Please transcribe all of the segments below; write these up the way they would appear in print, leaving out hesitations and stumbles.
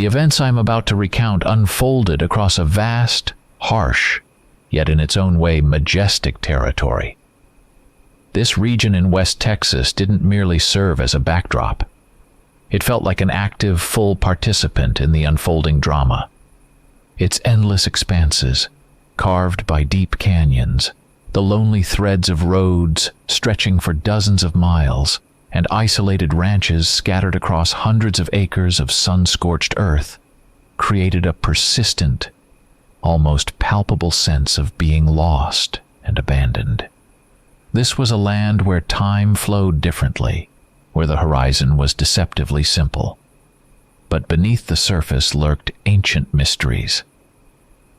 The events I'm about to recount unfolded across a vast, harsh, yet in its own way majestic territory. This region in West Texas didn't merely serve as a backdrop. It felt like an active, full participant in the unfolding drama. Its endless expanses, carved by deep canyons, the lonely threads of roads stretching for dozens of miles, and isolated ranches scattered across hundreds of acres of sun-scorched earth, created a persistent, almost palpable sense of being lost and abandoned. This was a land where time flowed differently, where the horizon was deceptively simple. But beneath the surface lurked ancient mysteries.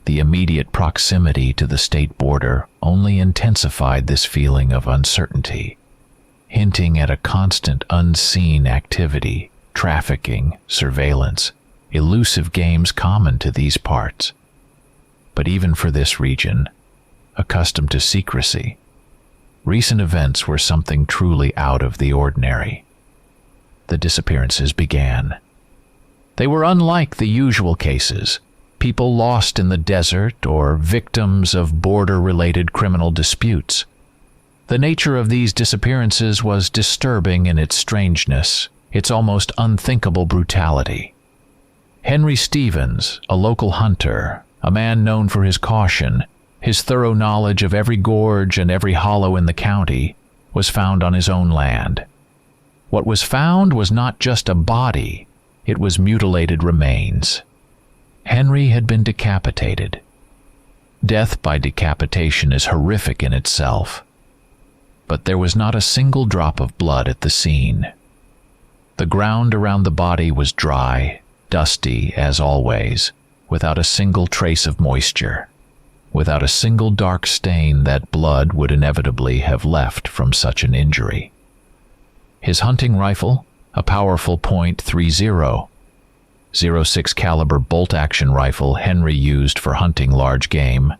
The immediate proximity to the state border only intensified this feeling of uncertainty, hinting at a constant unseen activity, trafficking, surveillance, elusive games common to these parts. But even for this region, accustomed to secrecy, recent events were something truly out of the ordinary. The disappearances began. They were unlike the usual cases, people lost in the desert or victims of border-related criminal disputes. The nature of these disappearances was disturbing in its strangeness, its almost unthinkable brutality. Henry Stevens, a local hunter, a man known for his caution, his thorough knowledge of every gorge and every hollow in the county, was found on his own land. What was found was not just a body, it was mutilated remains. Henry had been decapitated. Death by decapitation is horrific in itself. But there was not a single drop of blood at the scene. The ground around the body was dry, dusty as always, without a single trace of moisture, without a single dark stain that blood would inevitably have left from such an injury. His hunting rifle, a powerful .30, .06 caliber bolt-action rifle Henry used for hunting large game,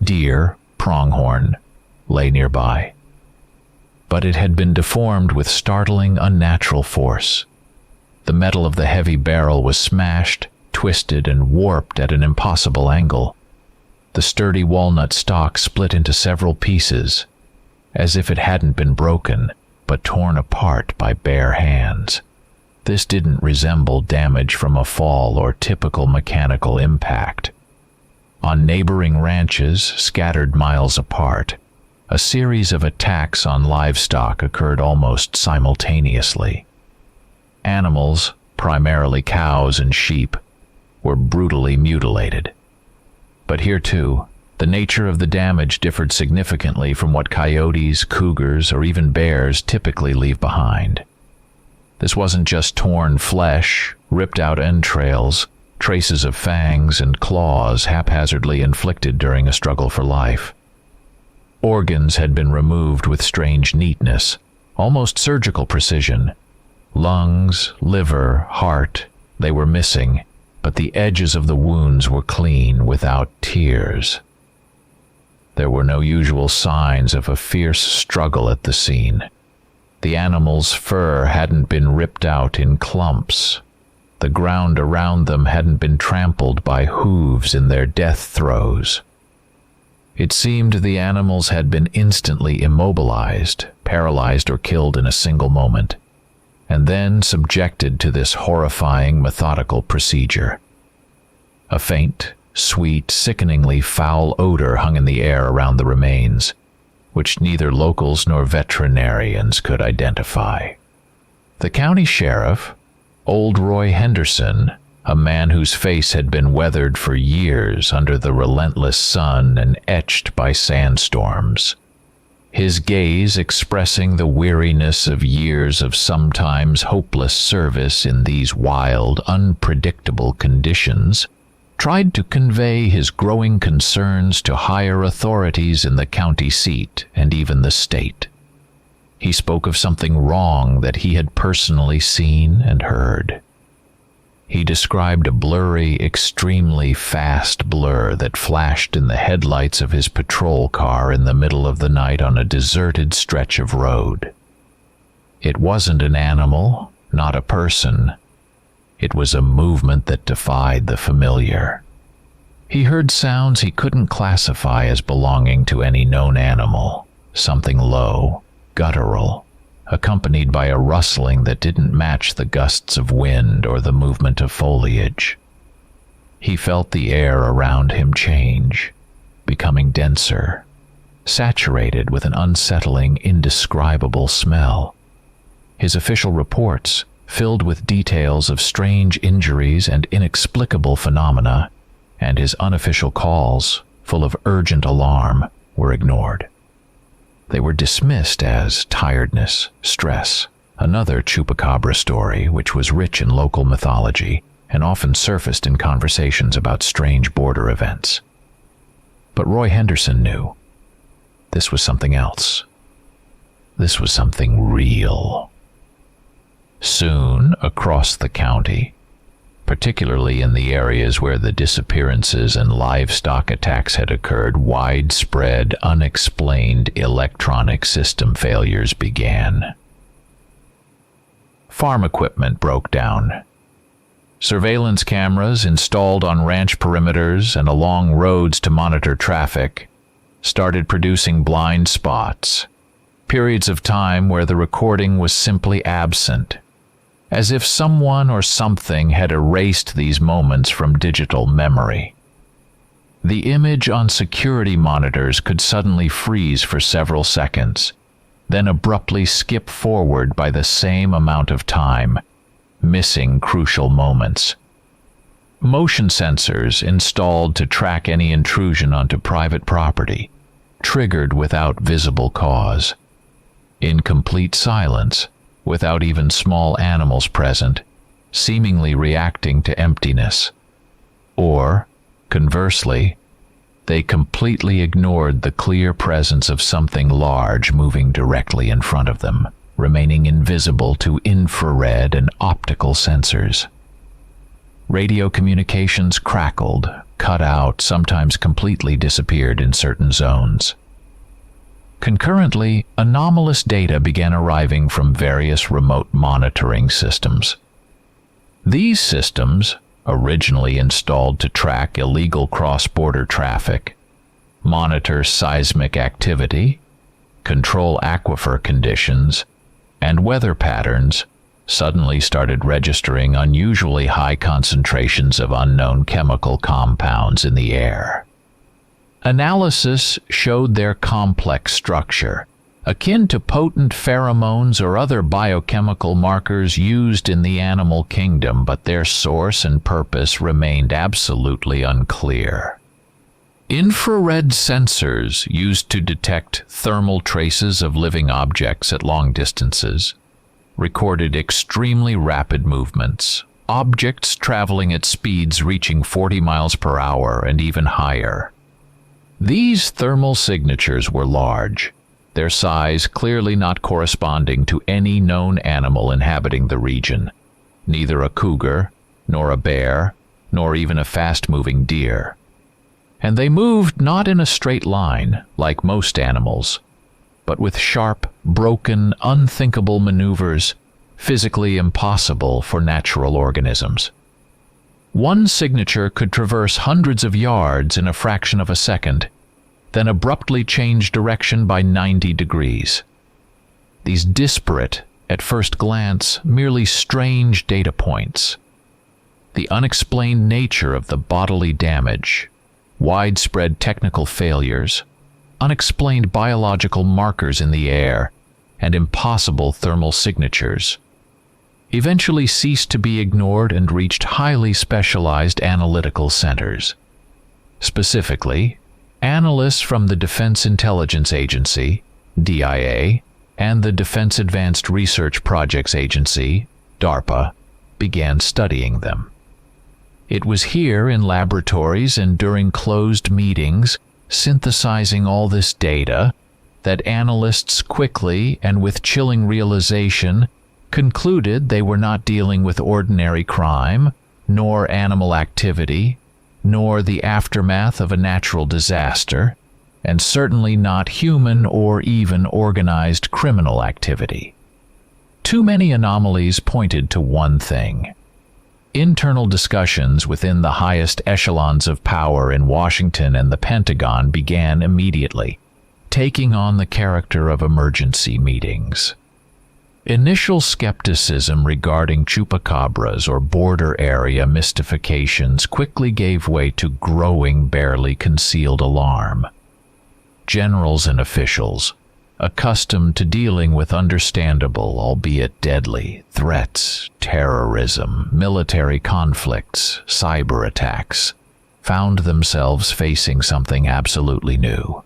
deer, pronghorn, lay nearby. But it had been deformed with startling, unnatural force. The metal of the heavy barrel was smashed, twisted, and warped at an impossible angle. The sturdy walnut stock split into several pieces, as if it hadn't been broken, but torn apart by bare hands. This didn't resemble damage from a fall or typical mechanical impact. On neighboring ranches, scattered miles apart, a series of attacks on livestock occurred almost simultaneously. Animals, primarily cows and sheep, were brutally mutilated. But here too, the nature of the damage differed significantly from what coyotes, cougars, or even bears typically leave behind. This wasn't just torn flesh, ripped out entrails, traces of fangs and claws haphazardly inflicted during a struggle for life. Organs had been removed with strange neatness, almost surgical precision. Lungs, liver, heart, they were missing, but the edges of the wounds were clean, without tears. There were no usual signs of a fierce struggle at the scene. The animal's fur hadn't been ripped out in clumps. The ground around them hadn't been trampled by hooves in their death throes. It seemed the animals had been instantly immobilized, paralyzed, or killed in a single moment, and then subjected to this horrifying, methodical procedure. A faint, sweet, sickeningly foul odor hung in the air around the remains, which neither locals nor veterinarians could identify. The county sheriff, old Roy Henderson, a man whose face had been weathered for years under the relentless sun and etched by sandstorms, his gaze expressing the weariness of years of sometimes hopeless service in these wild, unpredictable conditions, tried to convey his growing concerns to higher authorities in the county seat and even the state. He spoke of something wrong that he had personally seen and heard. He described a blurry, extremely fast blur that flashed in the headlights of his patrol car in the middle of the night on a deserted stretch of road. It wasn't an animal, not a person. It was a movement that defied the familiar. He heard sounds he couldn't classify as belonging to any known animal, something low, guttural, accompanied by a rustling that didn't match the gusts of wind or the movement of foliage. He felt the air around him change, becoming denser, saturated with an unsettling, indescribable smell. His official reports, filled with details of strange injuries and inexplicable phenomena, and his unofficial calls, full of urgent alarm, were ignored. They were dismissed as tiredness, stress, another chupacabra story which was rich in local mythology and often surfaced in conversations about strange border events. But Roy Henderson knew this was something else. This was something real. Soon, across the county, particularly in the areas where the disappearances and livestock attacks had occurred, widespread, unexplained electronic system failures began. Farm equipment broke down. Surveillance cameras installed on ranch perimeters and along roads to monitor traffic started producing blind spots, periods of time where the recording was simply absent, as if someone or something had erased these moments from digital memory. The image on security monitors could suddenly freeze for several seconds, then abruptly skip forward by the same amount of time, missing crucial moments. Motion sensors installed to track any intrusion onto private property triggered without visible cause. In complete silence, without even small animals present, seemingly reacting to emptiness. Or, conversely, they completely ignored the clear presence of something large moving directly in front of them, remaining invisible to infrared and optical sensors. Radio communications crackled, cut out, sometimes completely disappeared in certain zones. Concurrently, anomalous data began arriving from various remote monitoring systems. These systems, originally installed to track illegal cross-border traffic, monitor seismic activity, control aquifer conditions, and weather patterns, suddenly started registering unusually high concentrations of unknown chemical compounds in the air. Analysis showed their complex structure, akin to potent pheromones or other biochemical markers used in the animal kingdom, but their source and purpose remained absolutely unclear. Infrared sensors used to detect thermal traces of living objects at long distances recorded extremely rapid movements, objects traveling at speeds reaching 40 miles per hour and even higher. These thermal signatures were large, their size clearly not corresponding to any known animal inhabiting the region, neither a cougar, nor a bear, nor even a fast-moving deer. And they moved not in a straight line, like most animals, but with sharp, broken, unthinkable maneuvers, physically impossible for natural organisms. One signature could traverse hundreds of yards in a fraction of a second, then abruptly change direction by 90 degrees. These disparate, at first glance, merely strange data points. The unexplained nature of the bodily damage, widespread technical failures, unexplained biological markers in the air, and impossible thermal signatures eventually ceased to be ignored and reached highly specialized analytical centers. Specifically, analysts from the Defense Intelligence Agency, DIA, and the Defense Advanced Research Projects Agency, DARPA, began studying them. It was here in laboratories and during closed meetings, synthesizing all this data, that analysts quickly and with chilling realization concluded they were not dealing with ordinary crime, nor animal activity, nor the aftermath of a natural disaster, and certainly not human or even organized criminal activity. Too many anomalies pointed to one thing: Internal discussions within the highest echelons of power in Washington and the Pentagon began immediately, taking on the character of emergency meetings. Initial skepticism regarding chupacabras or border area mystifications quickly gave way to growing, barely concealed alarm. Generals and officials, accustomed to dealing with understandable, albeit deadly, threats, terrorism, military conflicts, cyber attacks, found themselves facing something absolutely new.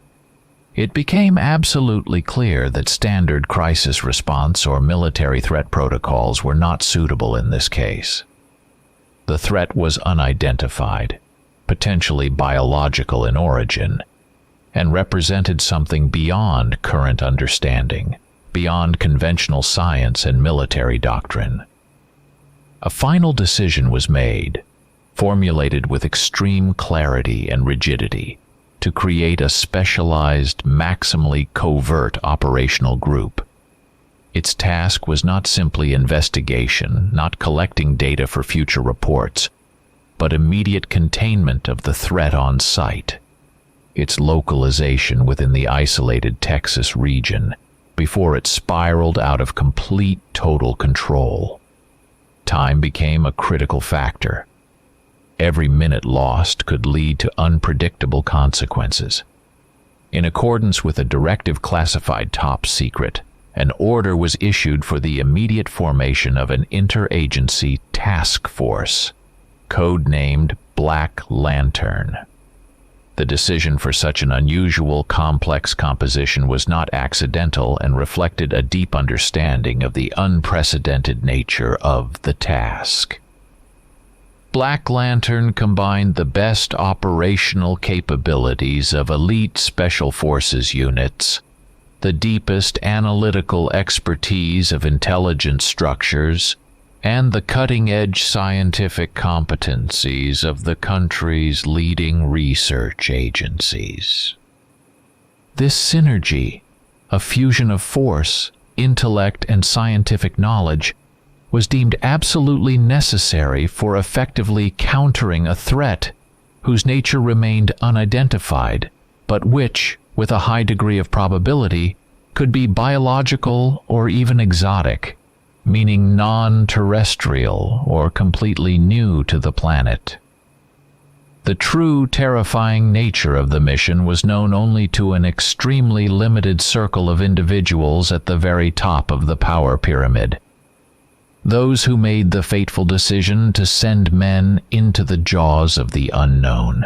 It became absolutely clear that standard crisis response or military threat protocols were not suitable in this case. The threat was unidentified, potentially biological in origin, and represented something beyond current understanding, beyond conventional science and military doctrine. A final decision was made, formulated with extreme clarity and rigidity, to create a specialized, maximally covert operational group. Its task was not simply investigation, not collecting data for future reports, but immediate containment of the threat on site, its localization within the isolated Texas region before it spiraled out of complete total control. Time became a critical factor. Every minute lost could lead to unpredictable consequences. In accordance with a directive classified top secret, an order was issued for the immediate formation of an interagency task force, codenamed Black Lantern. The decision for such an unusual, complex composition was not accidental and reflected a deep understanding of the unprecedented nature of the task. Black Lantern combined the best operational capabilities of elite Special Forces units, the deepest analytical expertise of intelligence structures, and the cutting-edge scientific competencies of the country's leading research agencies. This synergy, a fusion of force, intellect, and scientific knowledge, was deemed absolutely necessary for effectively countering a threat whose nature remained unidentified, but which, with a high degree of probability, could be biological or even exotic, meaning non-terrestrial or completely new to the planet. The true terrifying nature of the mission was known only to an extremely limited circle of individuals at the very top of the power pyramid. Those who made the fateful decision to send men into the jaws of the unknown.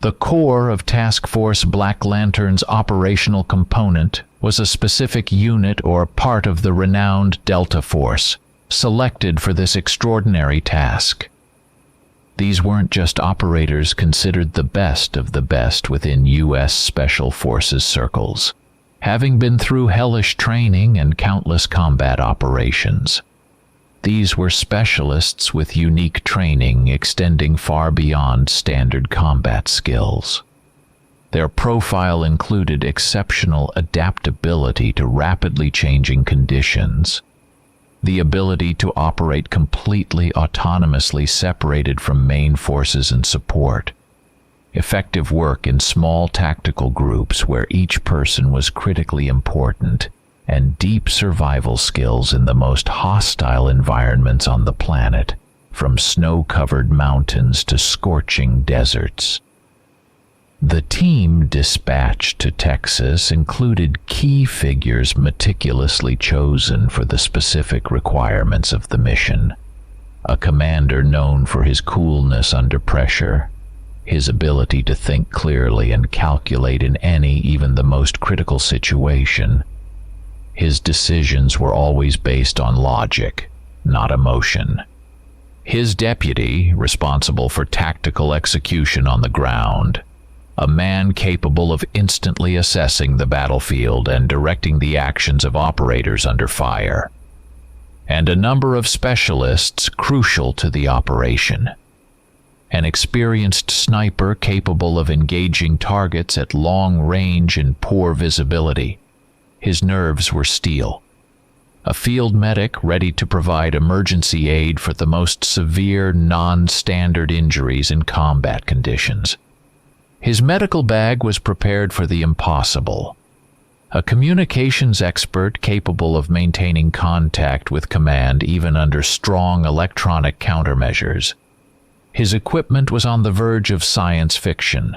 The core of Task Force Black Lantern's operational component was a specific unit or part of the renowned Delta Force, selected for this extraordinary task. These weren't just operators considered the best of the best within U.S. Special Forces circles, having been through hellish training and countless combat operations. These were specialists with unique training extending far beyond standard combat skills. Their profile included exceptional adaptability to rapidly changing conditions, the ability to operate completely autonomously separated from main forces and support, effective work in small tactical groups where each person was critically important, and deep survival skills in the most hostile environments on the planet, from snow-covered mountains to scorching deserts. The team dispatched to Texas included key figures meticulously chosen for the specific requirements of the mission. A commander known for his coolness under pressure, his ability to think clearly and calculate in any, even the most critical situation. His decisions were always based on logic, not emotion. His deputy, responsible for tactical execution on the ground, a man capable of instantly assessing the battlefield and directing the actions of operators under fire, and a number of specialists crucial to the operation. An experienced sniper capable of engaging targets at long range and poor visibility. His nerves were steel. a field medic ready to provide emergency aid for the most severe, non-standard injuries in combat conditions. His medical bag was prepared for the impossible. A communications expert capable of maintaining contact with command even under strong electronic countermeasures. His equipment was on the verge of science fiction.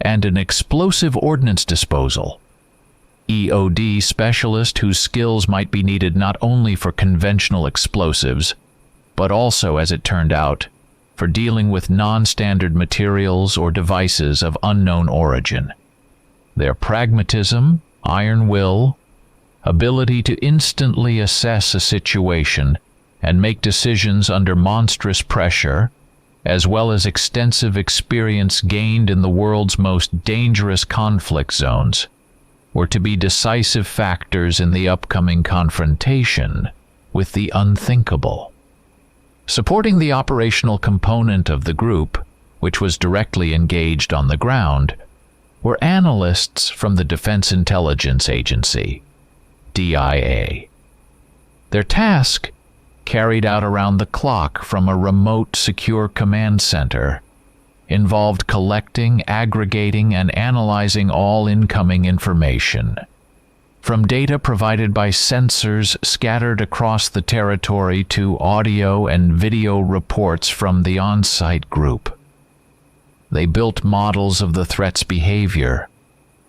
And an explosive ordnance disposal. EOD specialist whose skills might be needed not only for conventional explosives, but also, as it turned out, for dealing with non-standard materials or devices of unknown origin. Their pragmatism, iron will, ability to instantly assess a situation and make decisions under monstrous pressure, as well as extensive experience gained in the world's most dangerous conflict zones, were to be decisive factors in the upcoming confrontation with the unthinkable. Supporting the operational component of the group, which was directly engaged on the ground, were analysts from the Defense Intelligence Agency, DIA. Their task, carried out around the clock from a remote, secure command center, involved collecting, aggregating, and analyzing all incoming information. From data provided by sensors scattered across the territory to audio and video reports from the on-site group. They built models of the threat's behavior,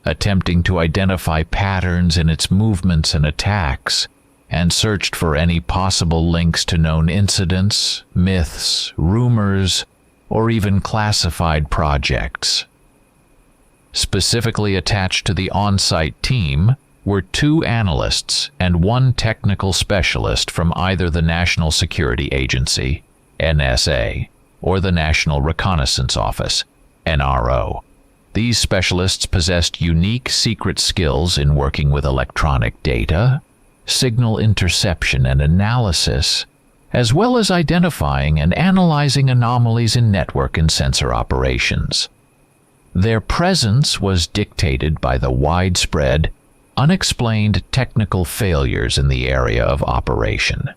attempting to identify patterns in its movements and attacks, and searched for any possible links to known incidents, myths, rumors, or even classified projects. Specifically attached to the on-site team were 2 analysts and 1 technical specialist from either the National Security Agency, NSA, or the National Reconnaissance Office, NRO. These specialists possessed unique secret skills in working with electronic data, signal interception and analysis, as well as identifying and analyzing anomalies in network and sensor operations. Their presence was dictated by the widespread, unexplained technical failures in the area of operation.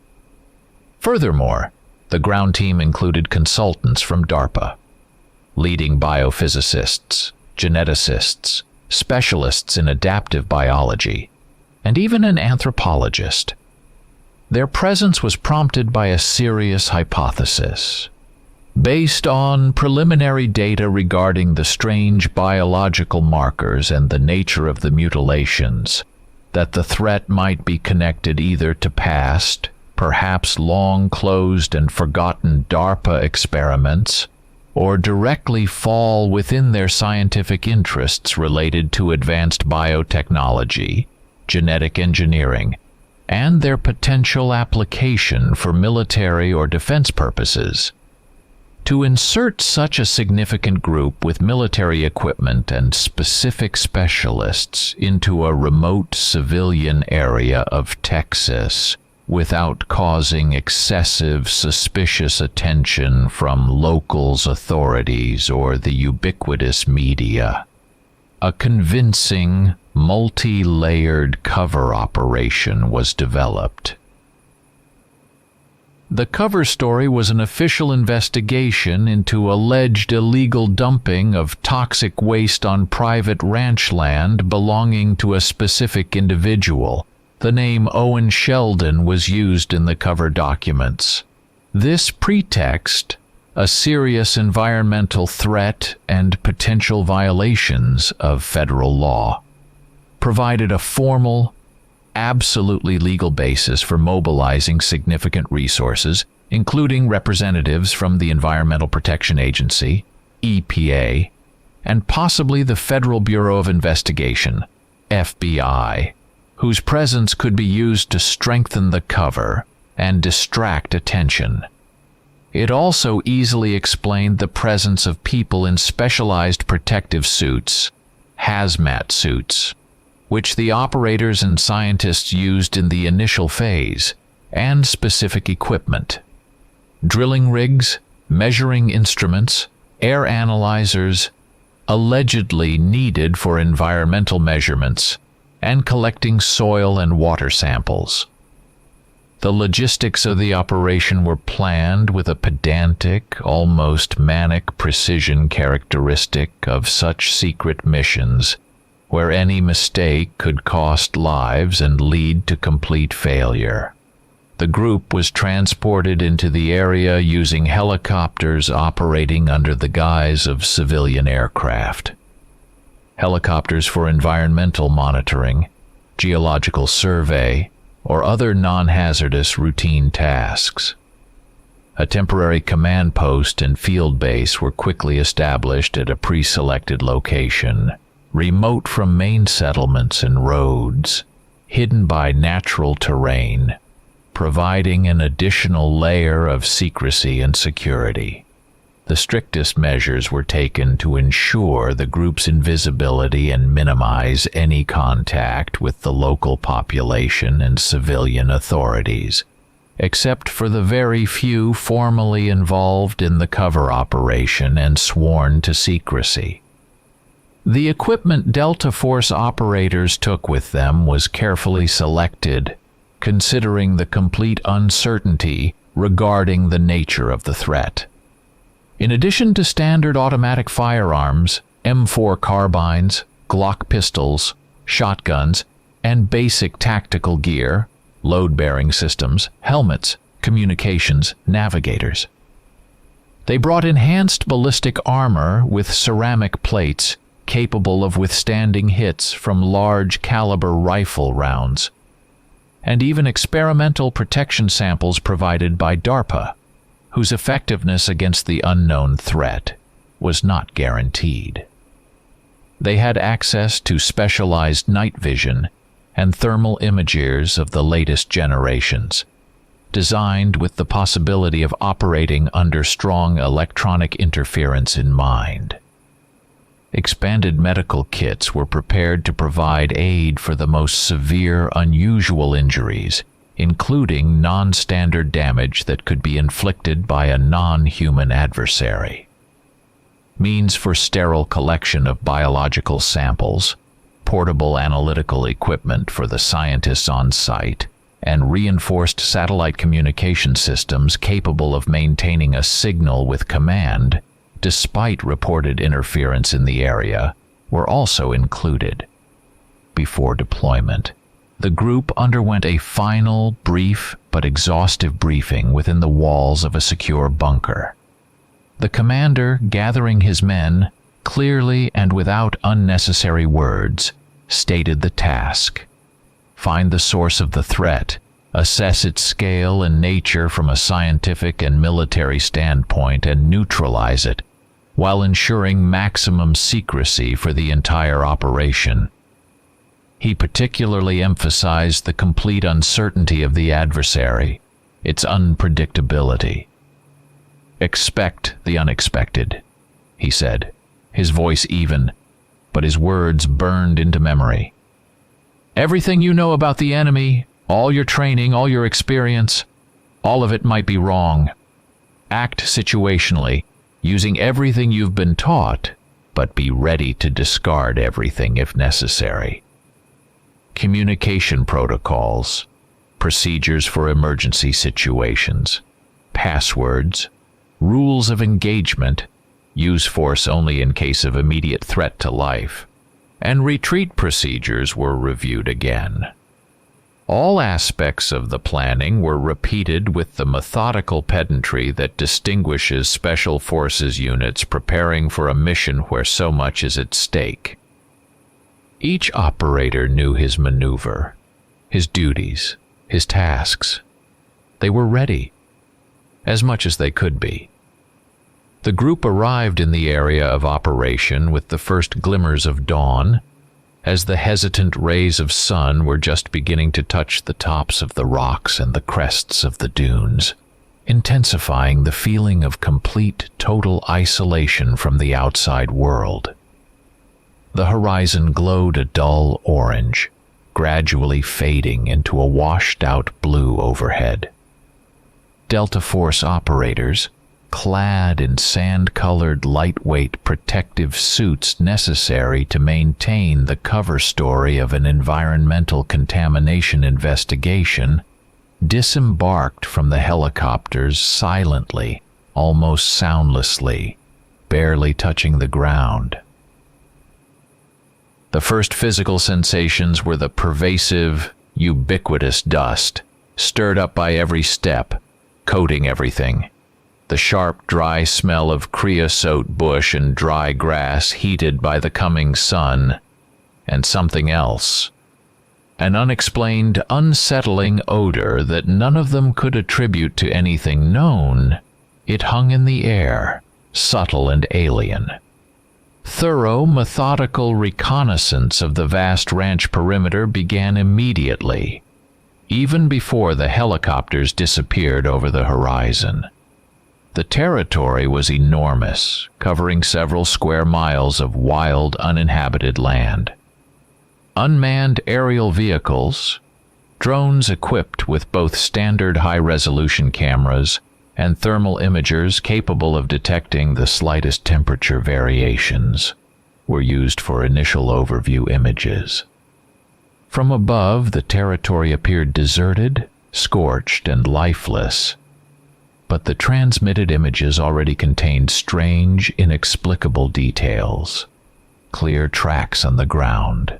Furthermore, the ground team included consultants from DARPA, leading biophysicists, geneticists, specialists in adaptive biology, and even an anthropologist. Their presence was prompted by a serious hypothesis. Based on preliminary data regarding the strange biological markers and the nature of the mutilations, that the threat might be connected either to past, perhaps long-closed and forgotten DARPA experiments, or directly fall within their scientific interests related to advanced biotechnology, genetic engineering, and their potential application for military or defense purposes. To insert such a significant group with military equipment and specific specialists into a remote civilian area of Texas without causing excessive suspicious attention from locals' authorities or the ubiquitous media. A convincing, multi-layered cover operation was developed. The cover story was an official investigation into alleged illegal dumping of toxic waste on private ranch land belonging to a specific individual. The name Owen Sheldon was used in the cover documents. This pretext, a serious environmental threat and potential violations of federal law, provided a formal, absolutely legal basis for mobilizing significant resources, including representatives from the Environmental Protection Agency, EPA, and possibly the Federal Bureau of Investigation, FBI, whose presence could be used to strengthen the cover and distract attention. It also easily explained the presence of people in specialized protective suits, hazmat suits, which the operators and scientists used in the initial phase, and specific equipment. Drilling rigs, measuring instruments, air analyzers, allegedly needed for environmental measurements, and collecting soil and water samples. The logistics of the operation were planned with a pedantic, almost manic precision characteristic of such secret missions, where any mistake could cost lives and lead to complete failure. The group was transported into the area using helicopters operating under the guise of civilian aircraft. Helicopters for environmental monitoring, geological survey, or other non-hazardous routine tasks. A temporary command post and field base were quickly established at a pre-selected location, remote from main settlements and roads, hidden by natural terrain, providing an additional layer of secrecy and security. The strictest measures were taken to ensure the group's invisibility and minimize any contact with the local population and civilian authorities, except for the very few formally involved in the cover operation and sworn to secrecy. The equipment Delta Force operators took with them was carefully selected, considering the complete uncertainty regarding the nature of the threat. In addition to standard automatic firearms, M4 carbines, Glock pistols, shotguns, and basic tactical gear, load-bearing systems, helmets, communications, navigators. They brought enhanced ballistic armor with ceramic plates capable of withstanding hits from large-caliber rifle rounds, and even experimental protection samples provided by DARPA, whose effectiveness against the unknown threat was not guaranteed. They had access to specialized night vision and thermal imagers of the latest generations, designed with the possibility of operating under strong electronic interference in mind. Expanded medical kits were prepared to provide aid for the most severe, unusual injuries, including non-standard damage that could be inflicted by a non-human adversary. Means for sterile collection of biological samples, portable analytical equipment for the scientists on site, and reinforced satellite communication systems capable of maintaining a signal with command, despite reported interference in the area, were also included. Before deployment, the group underwent a final, brief but exhaustive briefing within the walls of a secure bunker. The commander, gathering his men, clearly and without unnecessary words, stated the task: find the source of the threat, assess its scale and nature from a scientific and military standpoint, and neutralize it, while ensuring maximum secrecy for the entire operation. He particularly emphasized the complete uncertainty of the adversary, its unpredictability. "Expect the unexpected," he said, his voice even, but his words burned into memory. "Everything you know about the enemy, all your training, all your experience, all of it might be wrong. Act situationally, using everything you've been taught, but be ready to discard everything if necessary. Communication protocols, procedures for emergency situations, passwords, rules of engagement, use force only in case of immediate threat to life, and retreat procedures were reviewed again. All aspects of the planning were repeated with the methodical pedantry that distinguishes Special Forces units preparing for a mission where so much is at stake. Each operator knew his maneuver, his duties, his tasks. They were ready, as much as they could be. The group arrived in the area of operation with the first glimmers of dawn, as the hesitant rays of sun were just beginning to touch the tops of the rocks and the crests of the dunes, intensifying the feeling of complete, total isolation from the outside world. The horizon glowed a dull orange, gradually fading into a washed-out blue overhead. Delta Force operators, clad in sand-colored lightweight protective suits necessary to maintain the cover story of an environmental contamination investigation, disembarked from the helicopters silently, almost soundlessly, barely touching the ground. The first physical sensations were the pervasive, ubiquitous dust, stirred up by every step, coating everything. The sharp, dry smell of creosote bush and dry grass heated by the coming sun, and something else. An unexplained, unsettling odor that none of them could attribute to anything known. It hung in the air, subtle and alien. Thorough, methodical reconnaissance of the vast ranch perimeter began immediately, even before the helicopters disappeared over the horizon. The territory was enormous, covering several square miles of wild, uninhabited land. Unmanned aerial vehicles, drones equipped with both standard high-resolution cameras and thermal imagers capable of detecting the slightest temperature variations, were used for initial overview images. From above, the territory appeared deserted, scorched, and lifeless, but the transmitted images already contained strange, inexplicable details. Clear tracks on the ground,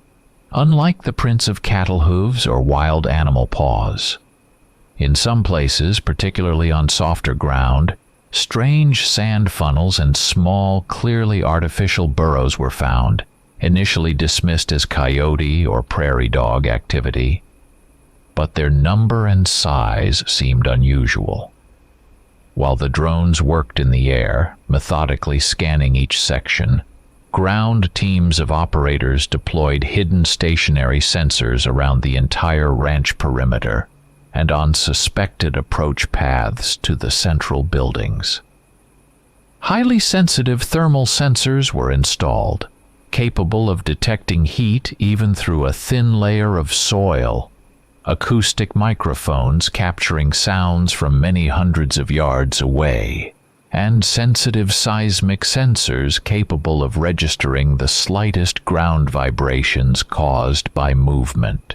unlike the prints of cattle hooves or wild animal paws. In some places, particularly on softer ground, strange sand funnels and small, clearly artificial burrows were found, initially dismissed as coyote or prairie dog activity. But their number and size seemed unusual. While the drones worked in the air, methodically scanning each section, ground teams of operators deployed hidden stationary sensors around the entire ranch perimeter and on suspected approach paths to the central buildings. Highly sensitive thermal sensors were installed, capable of detecting heat even through a thin layer of soil, acoustic microphones capturing sounds from many hundreds of yards away, and sensitive seismic sensors capable of registering the slightest ground vibrations caused by movement.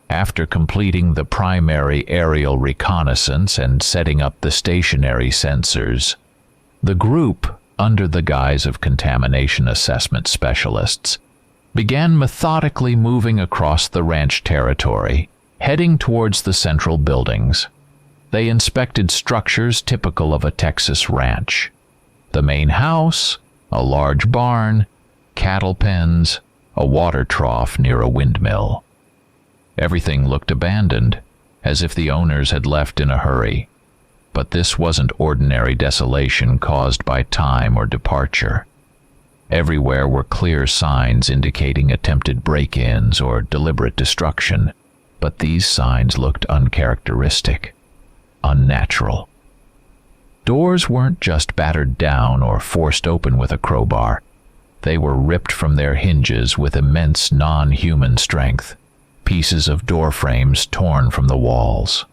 After completing the primary aerial reconnaissance and setting up the stationary sensors, the group, under the guise of contamination assessment specialists, began methodically moving across the ranch territory, heading towards the central buildings. They inspected structures typical of a Texas ranch: the main house, a large barn, cattle pens, a water trough near a windmill. Everything looked abandoned, as if the owners had left in a hurry. But this wasn't ordinary desolation caused by time or departure. Everywhere were clear signs indicating attempted break-ins or deliberate destruction, but these signs looked uncharacteristic, unnatural. Doors weren't just battered down or forced open with a crowbar. They were ripped from their hinges with immense non-human strength, pieces of door frames torn from the walls.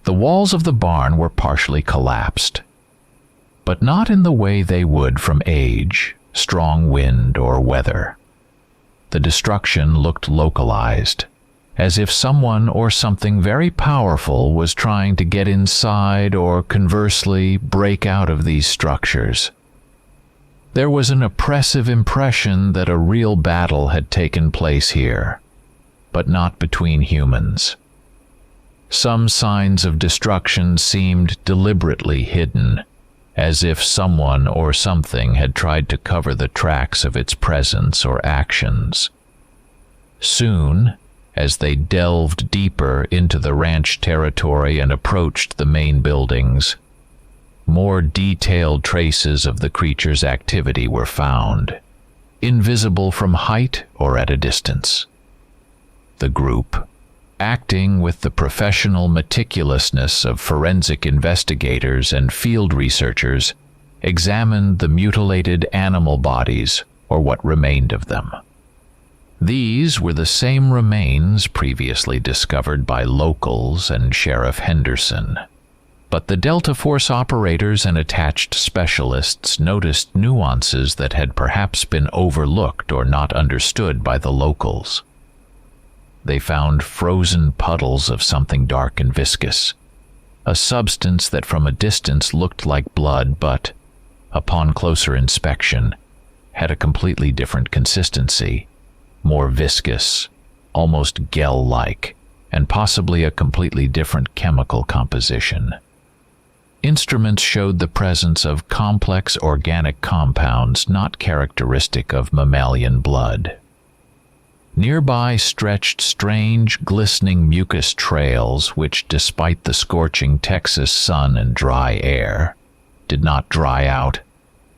The walls of the barn were partially collapsed, but not in the way they would from age, strong wind, or weather. The destruction looked localized, as if someone or something very powerful was trying to get inside or, conversely, break out of these structures. There was an oppressive impression that a real battle had taken place here, but not between humans. Some signs of destruction seemed deliberately hidden, as if someone or something had tried to cover the tracks of its presence or actions. Soon, as they delved deeper into the ranch territory and approached the main buildings, more detailed traces of the creature's activity were found, invisible from height or at a distance. The group, acting with the professional meticulousness of forensic investigators and field researchers, examined the mutilated animal bodies, or what remained of them. These were the same remains previously discovered by locals and Sheriff Henderson, but the Delta Force operators and attached specialists noticed nuances that had perhaps been overlooked or not understood by the locals. they found frozen puddles of something dark and viscous, a substance that from a distance looked like blood but, upon closer inspection, had a completely different consistency, more viscous, almost gel-like, and possibly a completely different chemical composition. Instruments showed the presence of complex organic compounds not characteristic of mammalian blood. Nearby stretched strange, glistening mucus trails which, despite the scorching Texas sun and dry air, did not dry out,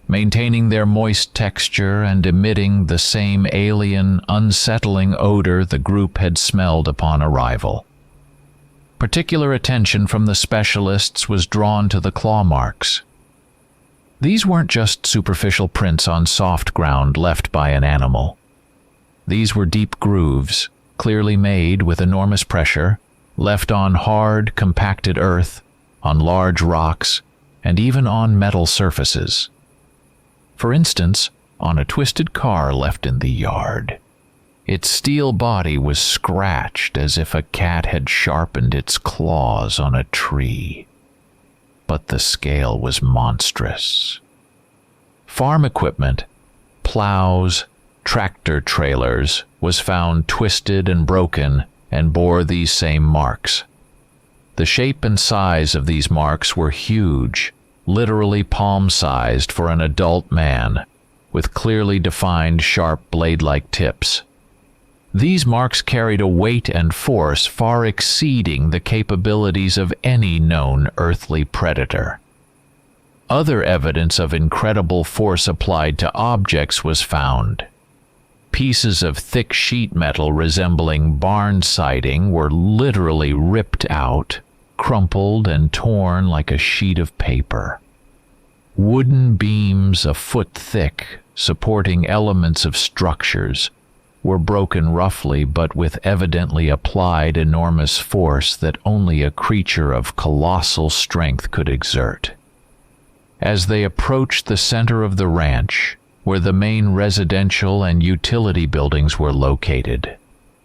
maintaining their moist texture and emitting the same alien, unsettling odor the group had smelled upon arrival. Particular attention from the specialists was drawn to the claw marks. These weren't just superficial prints on soft ground left by an animal. These were deep grooves, clearly made with enormous pressure, left on hard, compacted earth, on large rocks, and even on metal surfaces. For instance, on a twisted car left in the yard. Its steel body was scratched as if a cat had sharpened its claws on a tree. But the scale was monstrous. Farm equipment, plows, tractor trailers, was found twisted and broken and bore these same marks. The shape and size of these marks were huge, literally palm-sized for an adult man, with clearly defined sharp blade-like tips. These marks carried a weight and force far exceeding the capabilities of any known earthly predator. Other evidence of incredible force applied to objects was found. Pieces of thick sheet metal resembling barn siding were literally ripped out, crumpled and torn like a sheet of paper. Wooden beams a foot thick, supporting elements of structures, were broken roughly but with evidently applied enormous force that only a creature of colossal strength could exert. As they approached the center of the ranch, where the main residential and utility buildings were located,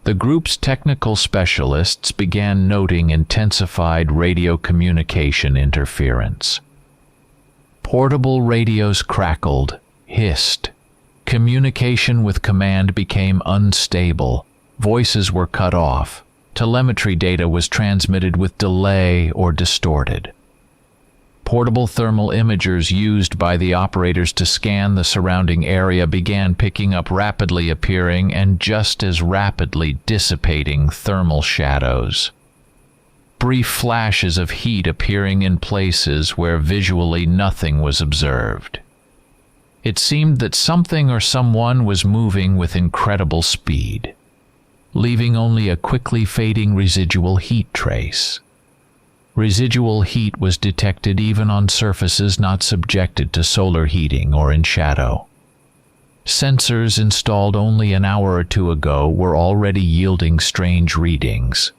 the group's technical specialists began noting intensified radio communication interference. Portable radios crackled, hissed. Communication with command became unstable. Voices were cut off. Telemetry data was transmitted with delay or distorted. Portable thermal imagers used by the operators to scan the surrounding area began picking up rapidly appearing and just as rapidly dissipating thermal shadows. Brief flashes of heat appearing in places where visually nothing was observed. It seemed that something or someone was moving with incredible speed, leaving only a quickly fading residual heat trace. Residual heat was detected even on surfaces not subjected to solar heating or in shadow. Sensors installed only an hour or two ago were already yielding strange readings.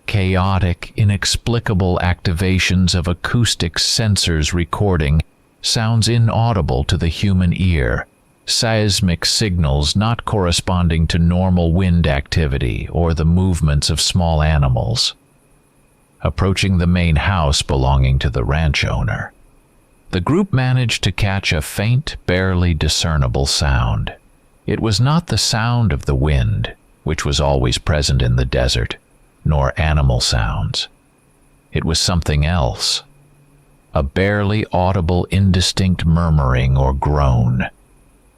Chaotic, inexplicable activations of acoustic sensors recording sounds inaudible to the human ear, seismic signals not corresponding to normal wind activity or the movements of small animals. Approaching the main house belonging to the ranch owner, the group managed to catch a faint, barely discernible sound. It was not the sound of the wind, which was always present in the desert, nor animal sounds. It was something else. A barely audible, indistinct murmuring or groan,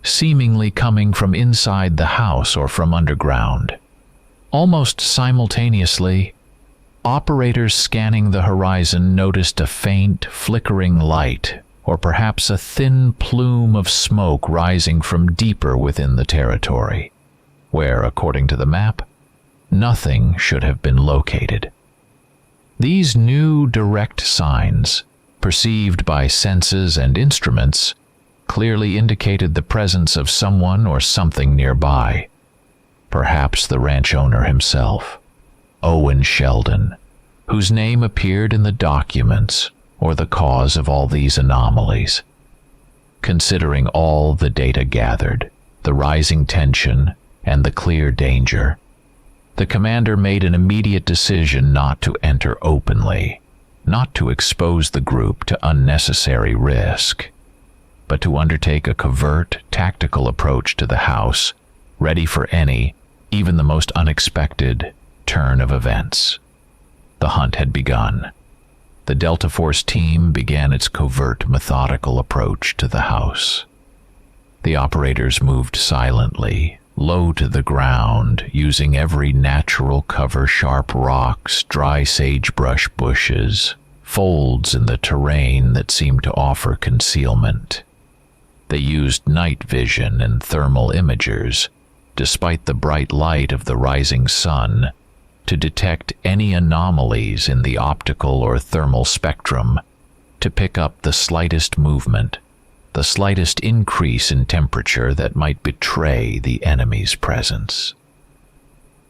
seemingly coming from inside the house or from underground. Almost simultaneously, operators scanning the horizon noticed a faint, flickering light, or perhaps a thin plume of smoke rising from deeper within the territory, where, according to the map, nothing should have been located. These new direct signs, perceived by senses and instruments, clearly indicated the presence of someone or something nearby. Perhaps the ranch owner himself, Owen Sheldon, whose name appeared in the documents, or the cause of all these anomalies. Considering all the data gathered, the rising tension, and the clear danger, The commander made an immediate decision not to enter openly, not to expose the group to unnecessary risk, but to undertake a covert, tactical approach to the house, ready for any, even the most unexpected, turn of events. The hunt had begun. The Delta Force team began its covert, methodical approach to the house. The operators moved silently, low to the ground, using every natural cover: sharp rocks, dry sagebrush bushes, folds in the terrain that seemed to offer concealment. They used night vision and thermal imagers, despite the bright light of the rising sun, to detect any anomalies in the optical or thermal spectrum, to pick up the slightest movement, the slightest increase in temperature that might betray the enemy's presence.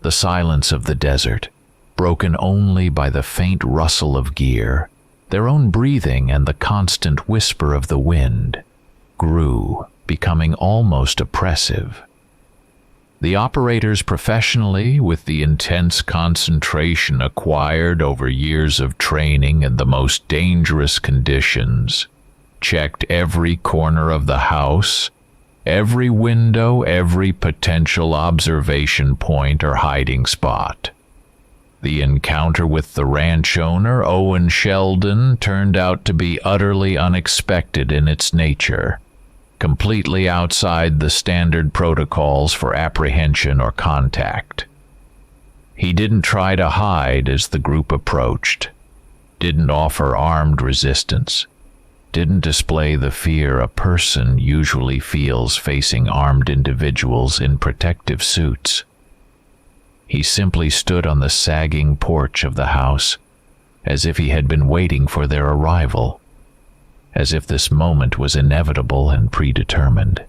The silence of the desert, broken only by the faint rustle of gear, their own breathing and the constant whisper of the wind, grew, becoming almost oppressive. The operators professionally, with the intense concentration acquired over years of training in the most dangerous conditions, checked every corner of the house, every window, every potential observation point or hiding spot. The encounter with the ranch owner, Owen Sheldon, turned out to be utterly unexpected in its nature, completely outside the standard protocols for apprehension or contact. He didn't try to hide as the group approached, didn't offer armed resistance, didn't display the fear a person usually feels facing armed individuals in protective suits. He simply stood on the sagging porch of the house, as if he had been waiting for their arrival, as if this moment was inevitable and predetermined.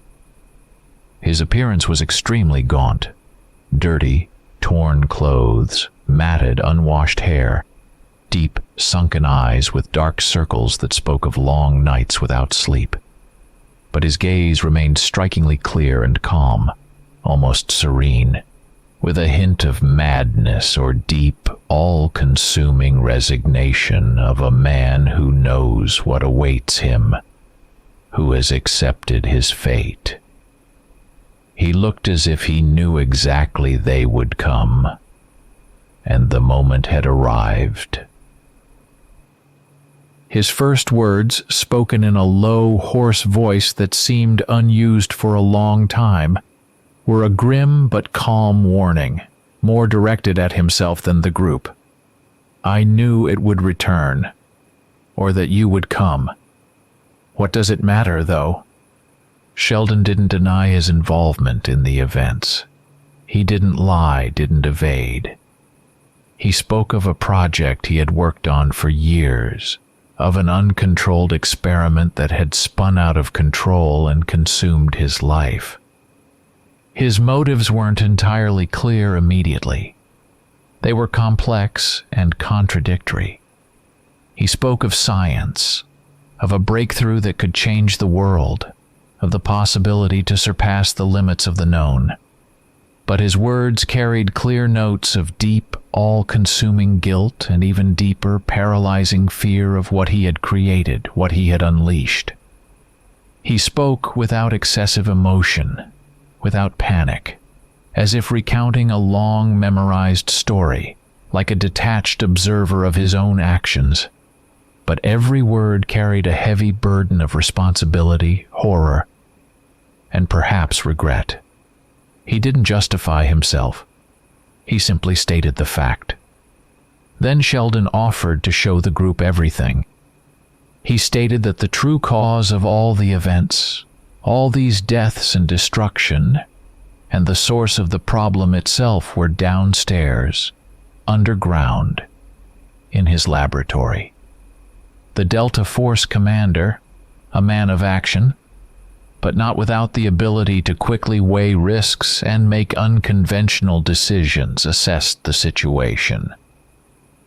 His appearance was extremely gaunt. Dirty, torn clothes, matted, unwashed hair, deep, sunken eyes with dark circles that spoke of long nights without sleep. But his gaze remained strikingly clear and calm, almost serene, with a hint of madness or deep, all-consuming resignation of a man who knows what awaits him, who has accepted his fate. He looked as if he knew exactly they would come, and the moment had arrived. His first words, spoken in a low, hoarse voice that seemed unused for a long time, were a grim but calm warning, more directed at himself than the group. "I knew it would return, or that you would come. What does it matter, though?" Sheldon didn't deny his involvement in the events. He didn't lie, didn't evade. He spoke of a project he had worked on for years, of an uncontrolled experiment that had spun out of control and consumed his life. His motives weren't entirely clear immediately. They were complex and contradictory. He spoke of science, of a breakthrough that could change the world, of the possibility to surpass the limits of the known. But his words carried clear notes of deep, all-consuming guilt and even deeper, paralyzing fear of what he had created, what he had unleashed. He spoke without excessive emotion, without panic, as if recounting a long memorized story, like a detached observer of his own actions. But every word carried a heavy burden of responsibility, horror, and perhaps regret. He didn't justify himself. He simply stated the fact. Then Sheldon offered to show the group everything. He stated that the true cause of all the events, all these deaths and destruction, and the source of the problem itself were downstairs, underground, in his laboratory. The Delta Force commander, a man of action, but not without the ability to quickly weigh risks and make unconventional decisions, assessed the situation.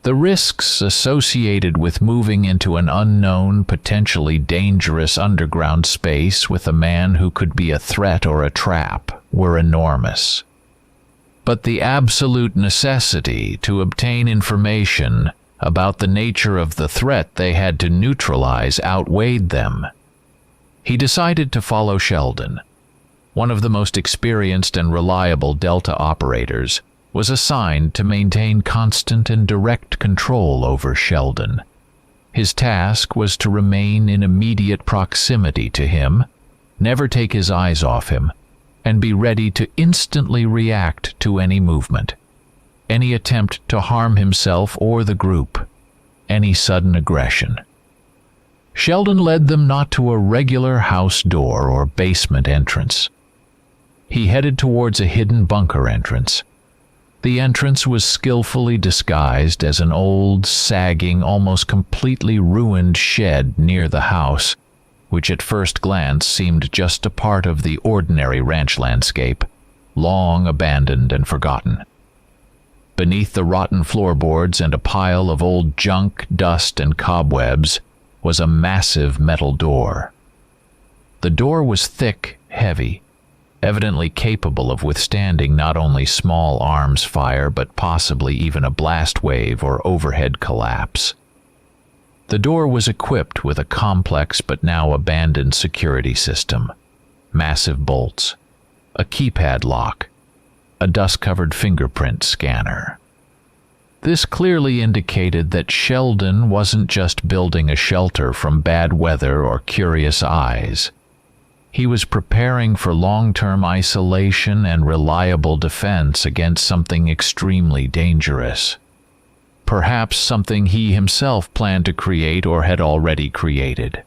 The risks associated with moving into an unknown, potentially dangerous underground space with a man who could be a threat or a trap were enormous. but the absolute necessity to obtain information about the nature of the threat they had to neutralize outweighed them. He decided to follow Sheldon. One of the most experienced and reliable Delta operators was assigned to maintain constant and direct control over Sheldon. His task was to remain in immediate proximity to him, never take his eyes off him, and be ready to instantly react to any movement, any attempt to harm himself or the group, any sudden aggression. Sheldon led them not to a regular house door or basement entrance. He headed towards a hidden bunker entrance. The entrance was skillfully disguised as an old, sagging, almost completely ruined shed near the house, which at first glance seemed just a part of the ordinary ranch landscape, long abandoned and forgotten. Beneath the rotten floorboards and a pile of old junk, dust, and cobwebs was a massive metal door. The door was thick, heavy, evidently capable of withstanding not only small arms fire but possibly even a blast wave or overhead collapse. The door was equipped with a complex but now abandoned security system, massive bolts, a keypad lock, a dust-covered fingerprint scanner. This clearly indicated that Sheldon wasn't just building a shelter from bad weather or curious eyes. He was preparing for long-term isolation and reliable defense against something extremely dangerous. Perhaps something he himself planned to create or had already created.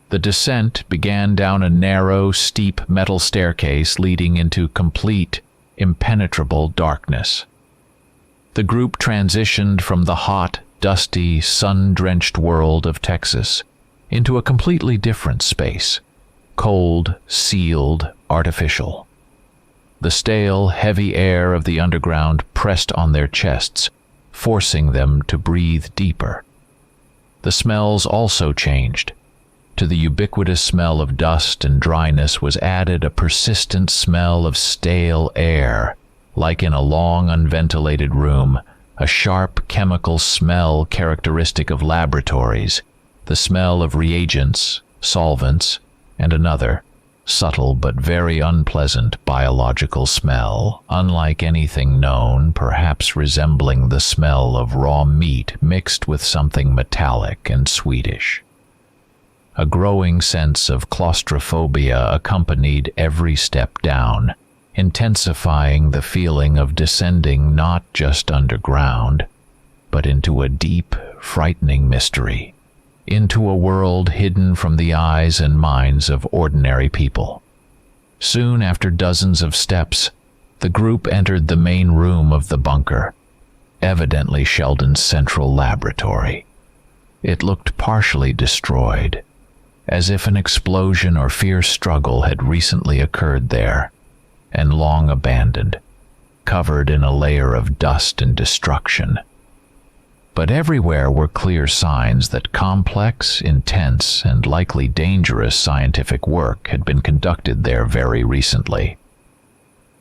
The descent began down a narrow, steep metal staircase leading into complete, impenetrable darkness. The group transitioned from the hot, dusty, sun-drenched world of Texas into a completely different space. Cold, sealed, artificial. The stale, heavy air of the underground pressed on their chests, forcing them to breathe deeper. The smells also changed. To the ubiquitous smell of dust and dryness was added a persistent smell of stale air, like in a long unventilated room, a sharp chemical smell characteristic of laboratories, the smell of reagents, solvents, and another, subtle but very unpleasant biological smell, unlike anything known, perhaps resembling the smell of raw meat mixed with something metallic and sweetish. A growing sense of claustrophobia accompanied every step down, intensifying the feeling of descending not just underground, but into a deep, frightening mystery, into a world hidden from the eyes and minds of ordinary people. Soon after dozens of steps, the group entered the main room of the bunker, evidently Sheldon's central laboratory. It looked partially destroyed, as if an explosion or fierce struggle had recently occurred there, and long abandoned, covered in a layer of dust and destruction. But everywhere were clear signs that complex, intense, and likely dangerous scientific work had been conducted there very recently.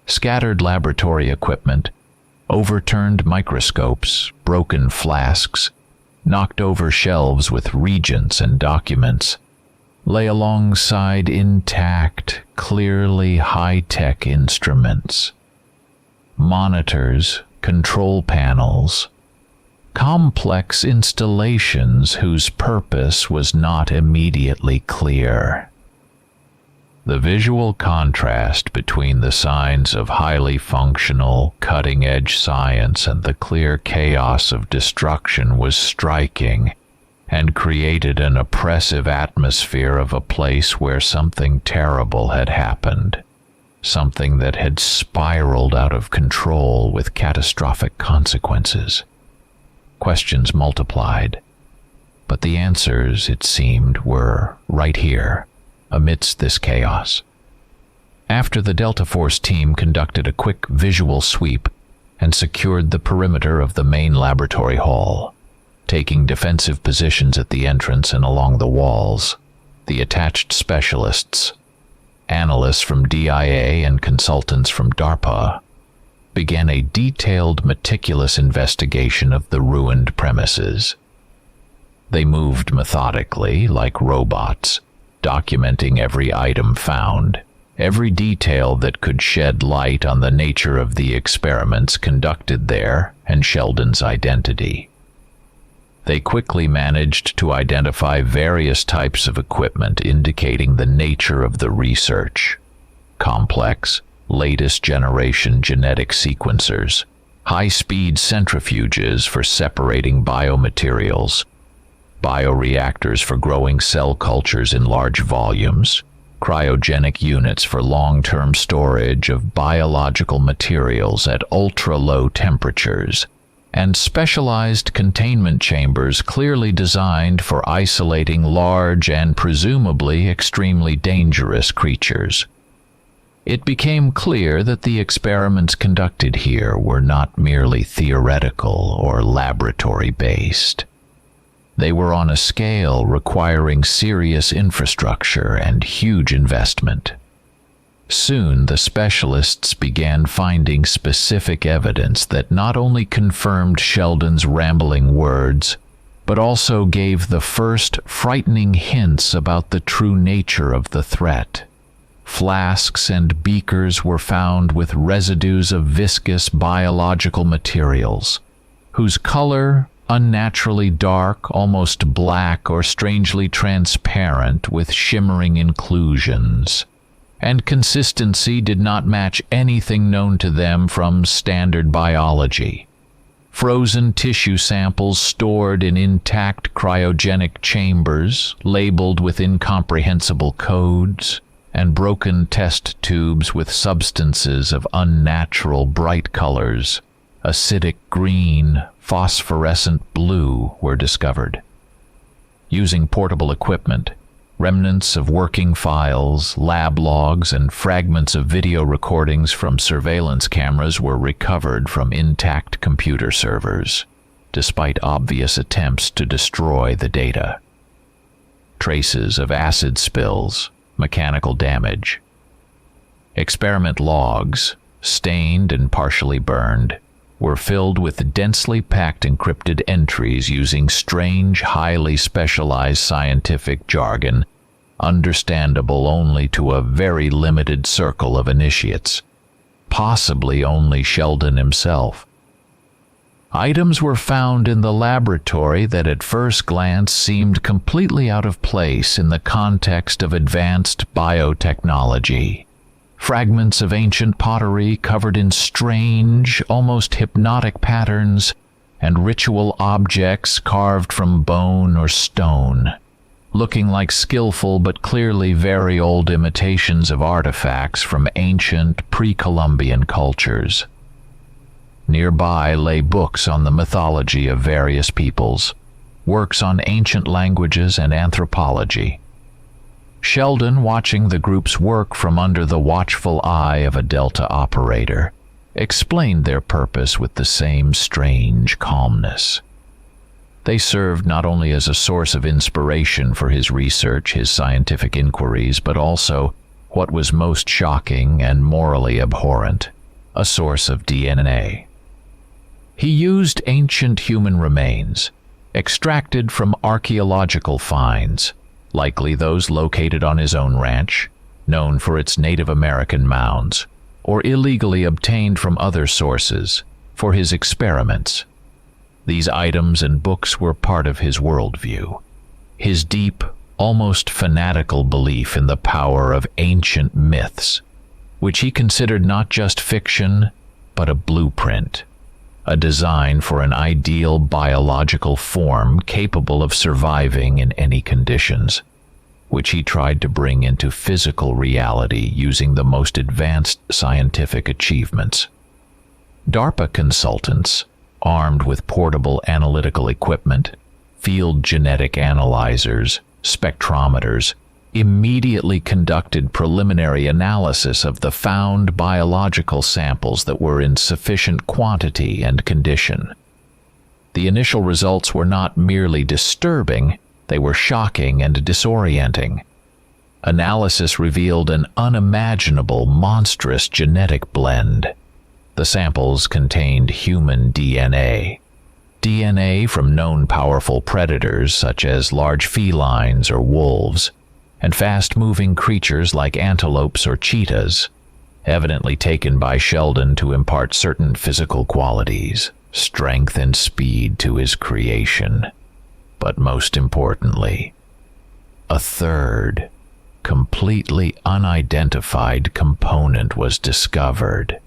Scattered laboratory equipment, overturned microscopes, broken flasks, knocked over shelves with reagents and documents, lay alongside intact, clearly high-tech instruments. Monitors, control panels, complex installations whose purpose was not immediately clear. The visual contrast between the signs of highly functional, cutting-edge science and the clear chaos of destruction was striking, and created an oppressive atmosphere of a place where something terrible had happened, something that had spiraled out of control with catastrophic consequences. Questions multiplied, but the answers, it seemed, were right here, amidst this chaos. After the Delta Force team conducted a quick visual sweep and secured the perimeter of the main laboratory hall, taking defensive positions at the entrance and along the walls, the attached specialists, analysts from DIA and consultants from DARPA, began a detailed, meticulous investigation of the ruined premises. They moved methodically, like robots, documenting every item found, every detail that could shed light on the nature of the experiments conducted there and Sheldon's identity. They quickly managed to identify various types of equipment indicating the nature of the research: complex, latest generation genetic sequencers, high-speed centrifuges for separating biomaterials, bioreactors for growing cell cultures in large volumes, cryogenic units for long-term storage of biological materials at ultra-low temperatures, and specialized containment chambers clearly designed for isolating large and presumably extremely dangerous creatures. It became clear that the experiments conducted here were not merely theoretical or laboratory-based. They were on a scale requiring serious infrastructure and huge investment. Soon the specialists began finding specific evidence that not only confirmed Sheldon's rambling words, but also gave the first frightening hints about the true nature of the threat. Flasks and beakers were found with residues of viscous biological materials, whose color, unnaturally dark, almost black or strangely transparent with shimmering inclusions, and consistency did not match anything known to them from standard biology. Frozen tissue samples stored in intact cryogenic chambers, labeled with incomprehensible codes, and broken test tubes with substances of unnatural bright colors, acidic green, phosphorescent blue, were discovered. Using portable equipment, remnants of working files, lab logs, and fragments of video recordings from surveillance cameras were recovered from intact computer servers, despite obvious attempts to destroy the data. Traces of acid spills, mechanical damage. Experiment logs, stained and partially burned, were filled with densely packed encrypted entries using strange, highly specialized scientific jargon, understandable only to a very limited circle of initiates, possibly only Sheldon himself. Items were found in the laboratory that at first glance seemed completely out of place in the context of advanced biotechnology. Fragments of ancient pottery covered in strange, almost hypnotic patterns, and ritual objects carved from bone or stone, looking like skillful but clearly very old imitations of artifacts from ancient pre-Columbian cultures. Nearby lay books on the mythology of various peoples, works on ancient languages and anthropology. Sheldon, watching the group's work from under the watchful eye of a Delta operator, explained their purpose with the same strange calmness. They served not only as a source of inspiration for his research, his scientific inquiries, but also, what was most shocking and morally abhorrent, a source of DNA. He used ancient human remains, extracted from archaeological finds, likely those located on his own ranch, known for its Native American mounds, or illegally obtained from other sources, for his experiments. These items and books were part of his worldview, his deep, almost fanatical belief in the power of ancient myths, which he considered not just fiction, but a blueprint, a design for an ideal biological form capable of surviving in any conditions, which he tried to bring into physical reality using the most advanced scientific achievements. DARPA consultants, armed with portable analytical equipment, field genetic analyzers, spectrometers, immediately conducted preliminary analysis of the found biological samples that were in sufficient quantity and condition. The initial results were not merely disturbing, they were shocking and disorienting. Analysis revealed an unimaginable, monstrous genetic blend. The samples contained human DNA. DNA from known powerful predators such as large felines or wolves, and fast-moving creatures like antelopes or cheetahs, evidently taken by Sheldon to impart certain physical qualities, strength and speed to his creation. But most importantly, a third, completely unidentified component was discovered.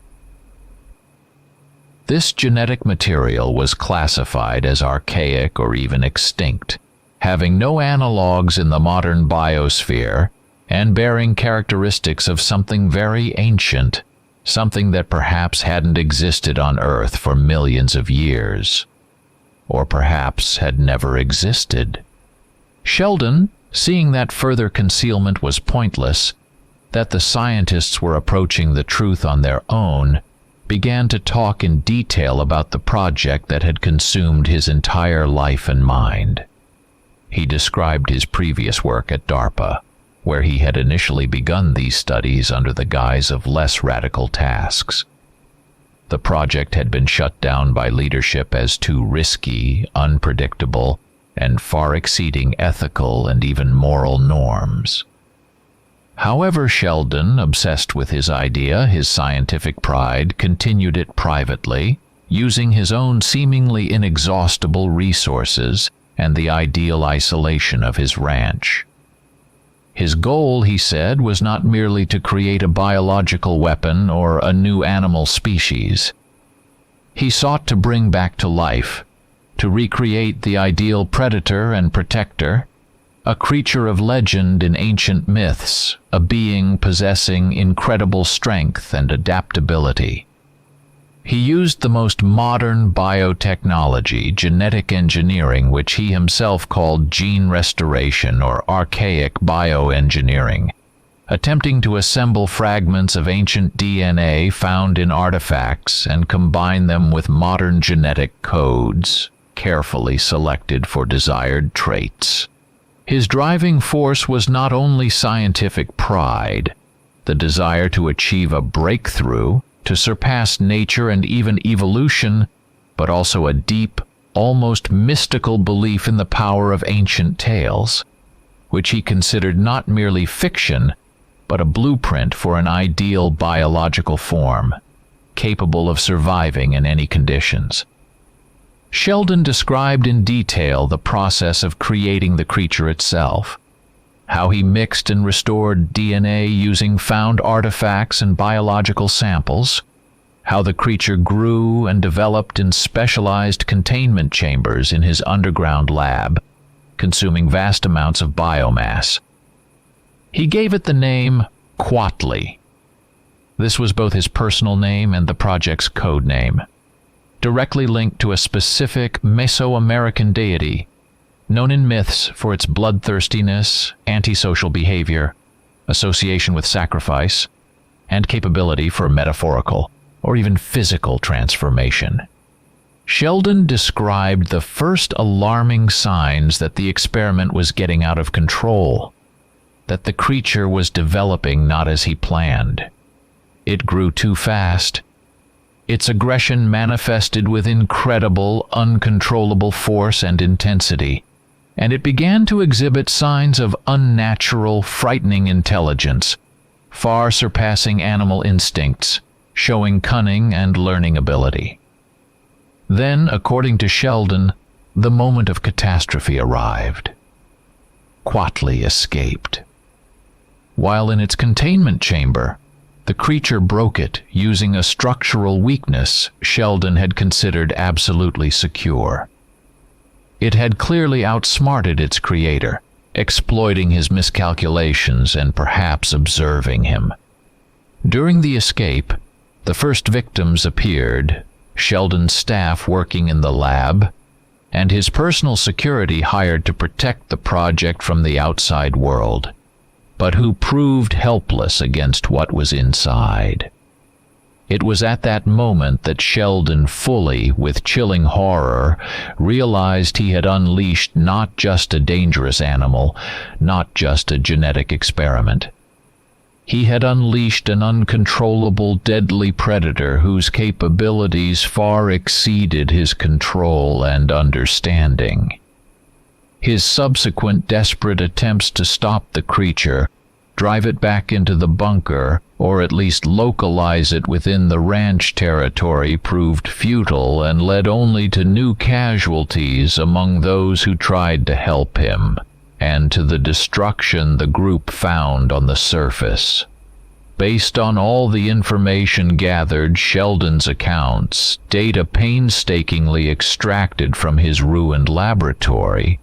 This genetic material was classified as archaic or even extinct, having no analogues in the modern biosphere and bearing characteristics of something very ancient, something that perhaps hadn't existed on Earth for millions of years, or perhaps had never existed. Sheldon, seeing that further concealment was pointless, that the scientists were approaching the truth on their own, began to talk in detail about the project that had consumed his entire life and mind. He described his previous work at DARPA, where he had initially begun these studies under the guise of less radical tasks. The project had been shut down by leadership as too risky, unpredictable, and far exceeding ethical and even moral norms. However, Sheldon, obsessed with his idea, his scientific pride, continued it privately, using his own seemingly inexhaustible resources and the ideal isolation of his ranch. His goal, he said, was not merely to create a biological weapon or a new animal species. He sought to bring back to life, to recreate the ideal predator and protector, a creature of legend in ancient myths, a being possessing incredible strength and adaptability. He used the most modern biotechnology, genetic engineering, which he himself called gene restoration or archaic bioengineering, attempting to assemble fragments of ancient DNA found in artifacts and combine them with modern genetic codes, carefully selected for desired traits. His driving force was not only scientific pride, the desire to achieve a breakthrough, to surpass nature and even evolution, but also a deep, almost mystical belief in the power of ancient tales, which he considered not merely fiction, but a blueprint for an ideal biological form, capable of surviving in any conditions. Sheldon described in detail the process of creating the creature itself, how he mixed and restored DNA using found artifacts and biological samples, how the creature grew and developed in specialized containment chambers in his underground lab, consuming vast amounts of biomass. He gave it the name Quattly. This was both his personal name and the project's code name, directly linked to a specific Mesoamerican deity, known in myths for its bloodthirstiness, antisocial behavior, association with sacrifice, and capability for metaphorical or even physical transformation. Sheldon described the first alarming signs that the experiment was getting out of control, that the creature was developing not as he planned. It grew too fast. Its aggression manifested with incredible, uncontrollable force and intensity, and it began to exhibit signs of unnatural, frightening intelligence, far surpassing animal instincts, showing cunning and learning ability. Then, according to Sheldon, the moment of catastrophe arrived. Quattly escaped. While in its containment chamber, the creature broke it using a structural weakness Sheldon had considered absolutely secure. It had clearly outsmarted its creator, exploiting his miscalculations and perhaps observing him. During the escape, the first victims appeared, Sheldon's staff working in the lab, and his personal security hired to protect the project from the outside world, but who proved helpless against what was inside. It was at that moment that Sheldon fully, with chilling horror, realized he had unleashed not just a dangerous animal, not just a genetic experiment. he had unleashed an uncontrollable, deadly predator whose capabilities far exceeded his control and understanding. His subsequent desperate attempts to stop the creature, drive it back into the bunker, or at least localize it within the ranch territory, proved futile and led only to new casualties among those who tried to help him, and to the destruction the group found on the surface. Based on all the information gathered, Sheldon's accounts, data painstakingly extracted from his ruined laboratory,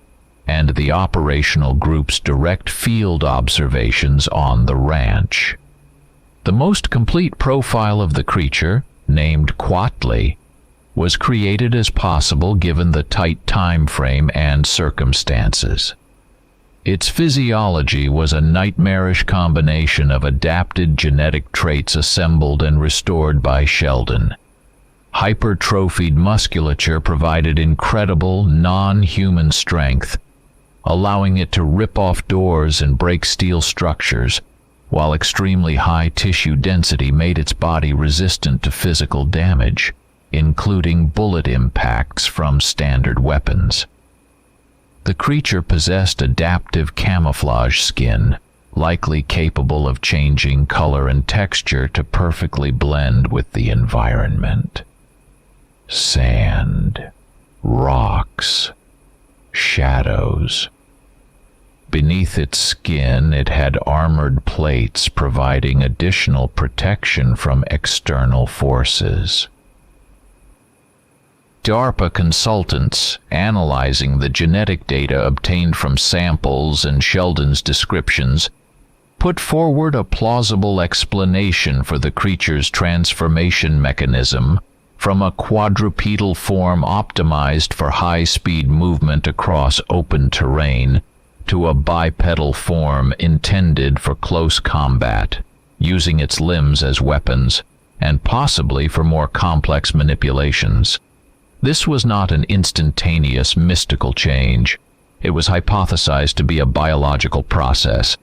and the operational group's direct field observations on the ranch. The most complete profile of the creature, named Quattly, was created as possible given the tight time frame and circumstances. Its physiology was a nightmarish combination of adapted genetic traits assembled and restored by Sheldon. Hypertrophied musculature provided incredible, non-human strength, allowing it to rip off doors and break steel structures, while extremely high tissue density made its body resistant to physical damage, including bullet impacts from standard weapons. The creature possessed adaptive camouflage skin, likely capable of changing color and texture to perfectly blend with the environment. Sand, rocks, shadows. Beneath its skin, it had armored plates providing additional protection from external forces. DARPA consultants, analyzing the genetic data obtained from samples and Sheldon's descriptions, put forward a plausible explanation for the creature's transformation mechanism from a quadrupedal form optimized for high-speed movement across open terrain to a bipedal form intended for close combat, using its limbs as weapons, and possibly for more complex manipulations. This was not an instantaneous mystical change. It was hypothesized to be a biological process,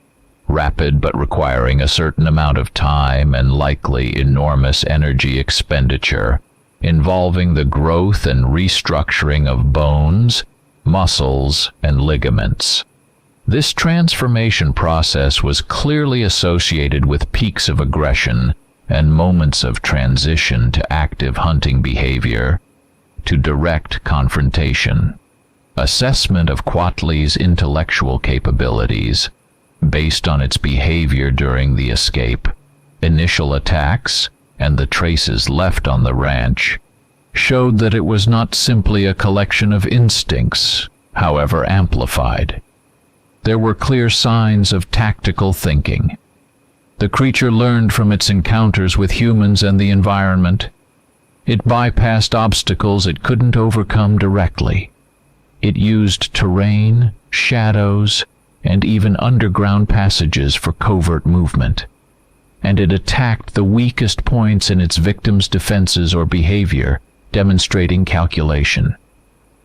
rapid but requiring a certain amount of time and likely enormous energy expenditure, involving the growth and restructuring of bones, muscles, and ligaments. This transformation process was clearly associated with peaks of aggression and moments of transition to active hunting behavior, to direct confrontation. Assessment of Quattly's intellectual capabilities, based on its behavior during the escape, initial attacks, and the traces left on the ranch, showed that it was not simply a collection of instincts, however amplified. There were clear signs of tactical thinking. The creature learned from its encounters with humans and the environment. It bypassed obstacles it couldn't overcome directly. It used terrain, shadows, and even underground passages for covert movement. And it attacked the weakest points in its victims' defenses or behavior, demonstrating calculation.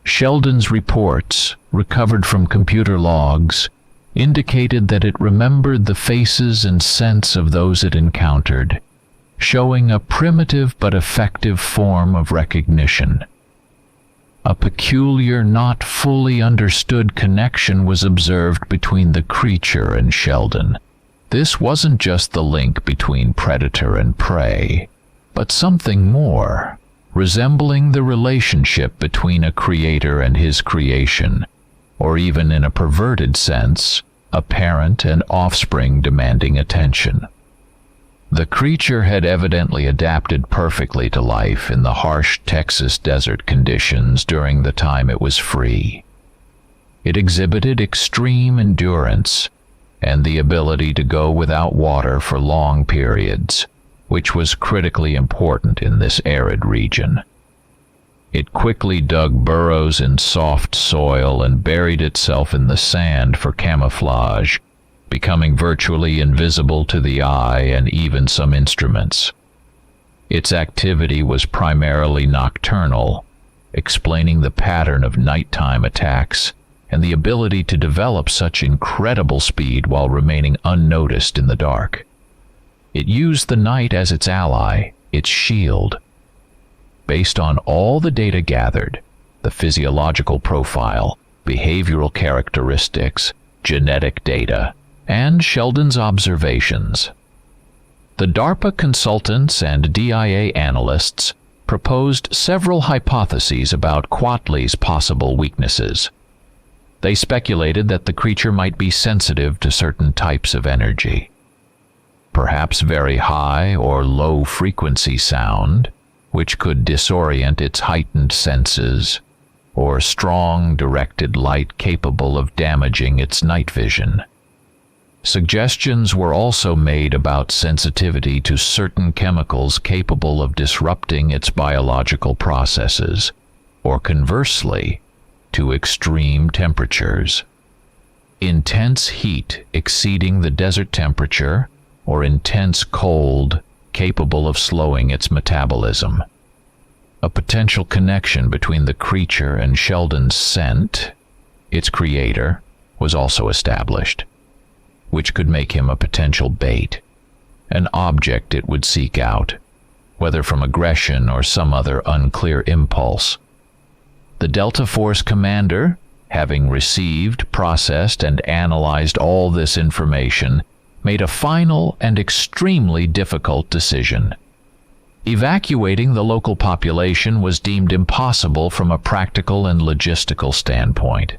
Sheldon's reports, recovered from computer logs, indicated that it remembered the faces and scents of those it encountered, showing a primitive but effective form of recognition. A peculiar, not fully understood connection was observed between the creature and Sheldon. This wasn't just the link between predator and prey, but something more, resembling the relationship between a creator and his creation, or even in a perverted sense, a parent and offspring demanding attention. The creature had evidently adapted perfectly to life in the harsh Texas desert conditions during the time it was free. It exhibited extreme endurance and the ability to go without water for long periods, which was critically important in this arid region. It quickly dug burrows in soft soil and buried itself in the sand for camouflage, becoming virtually invisible to the eye and even some instruments. Its activity was primarily nocturnal, explaining the pattern of nighttime attacks and the ability to develop such incredible speed while remaining unnoticed in the dark. It used the night as its ally, its shield. Based on all the data gathered, the physiological profile, behavioral characteristics, genetic data, and Sheldon's observations, the DARPA consultants and DIA analysts proposed several hypotheses about Quattly's possible weaknesses. They speculated that the creature might be sensitive to certain types of energy, perhaps very high or low frequency sound, which could disorient its heightened senses, or strong directed light capable of damaging its night vision. Suggestions were also made about sensitivity to certain chemicals capable of disrupting its biological processes, or conversely, to extreme temperatures. Intense heat exceeding the desert temperature, or intense cold capable of slowing its metabolism. A potential connection between the creature and Sheldon's scent, its creator, was also established, which could make him a potential bait, an object it would seek out, whether from aggression or some other unclear impulse. The Delta Force commander, having received, processed, and analyzed all this information, made a final and extremely difficult decision. Evacuating the local population was deemed impossible from a practical and logistical standpoint.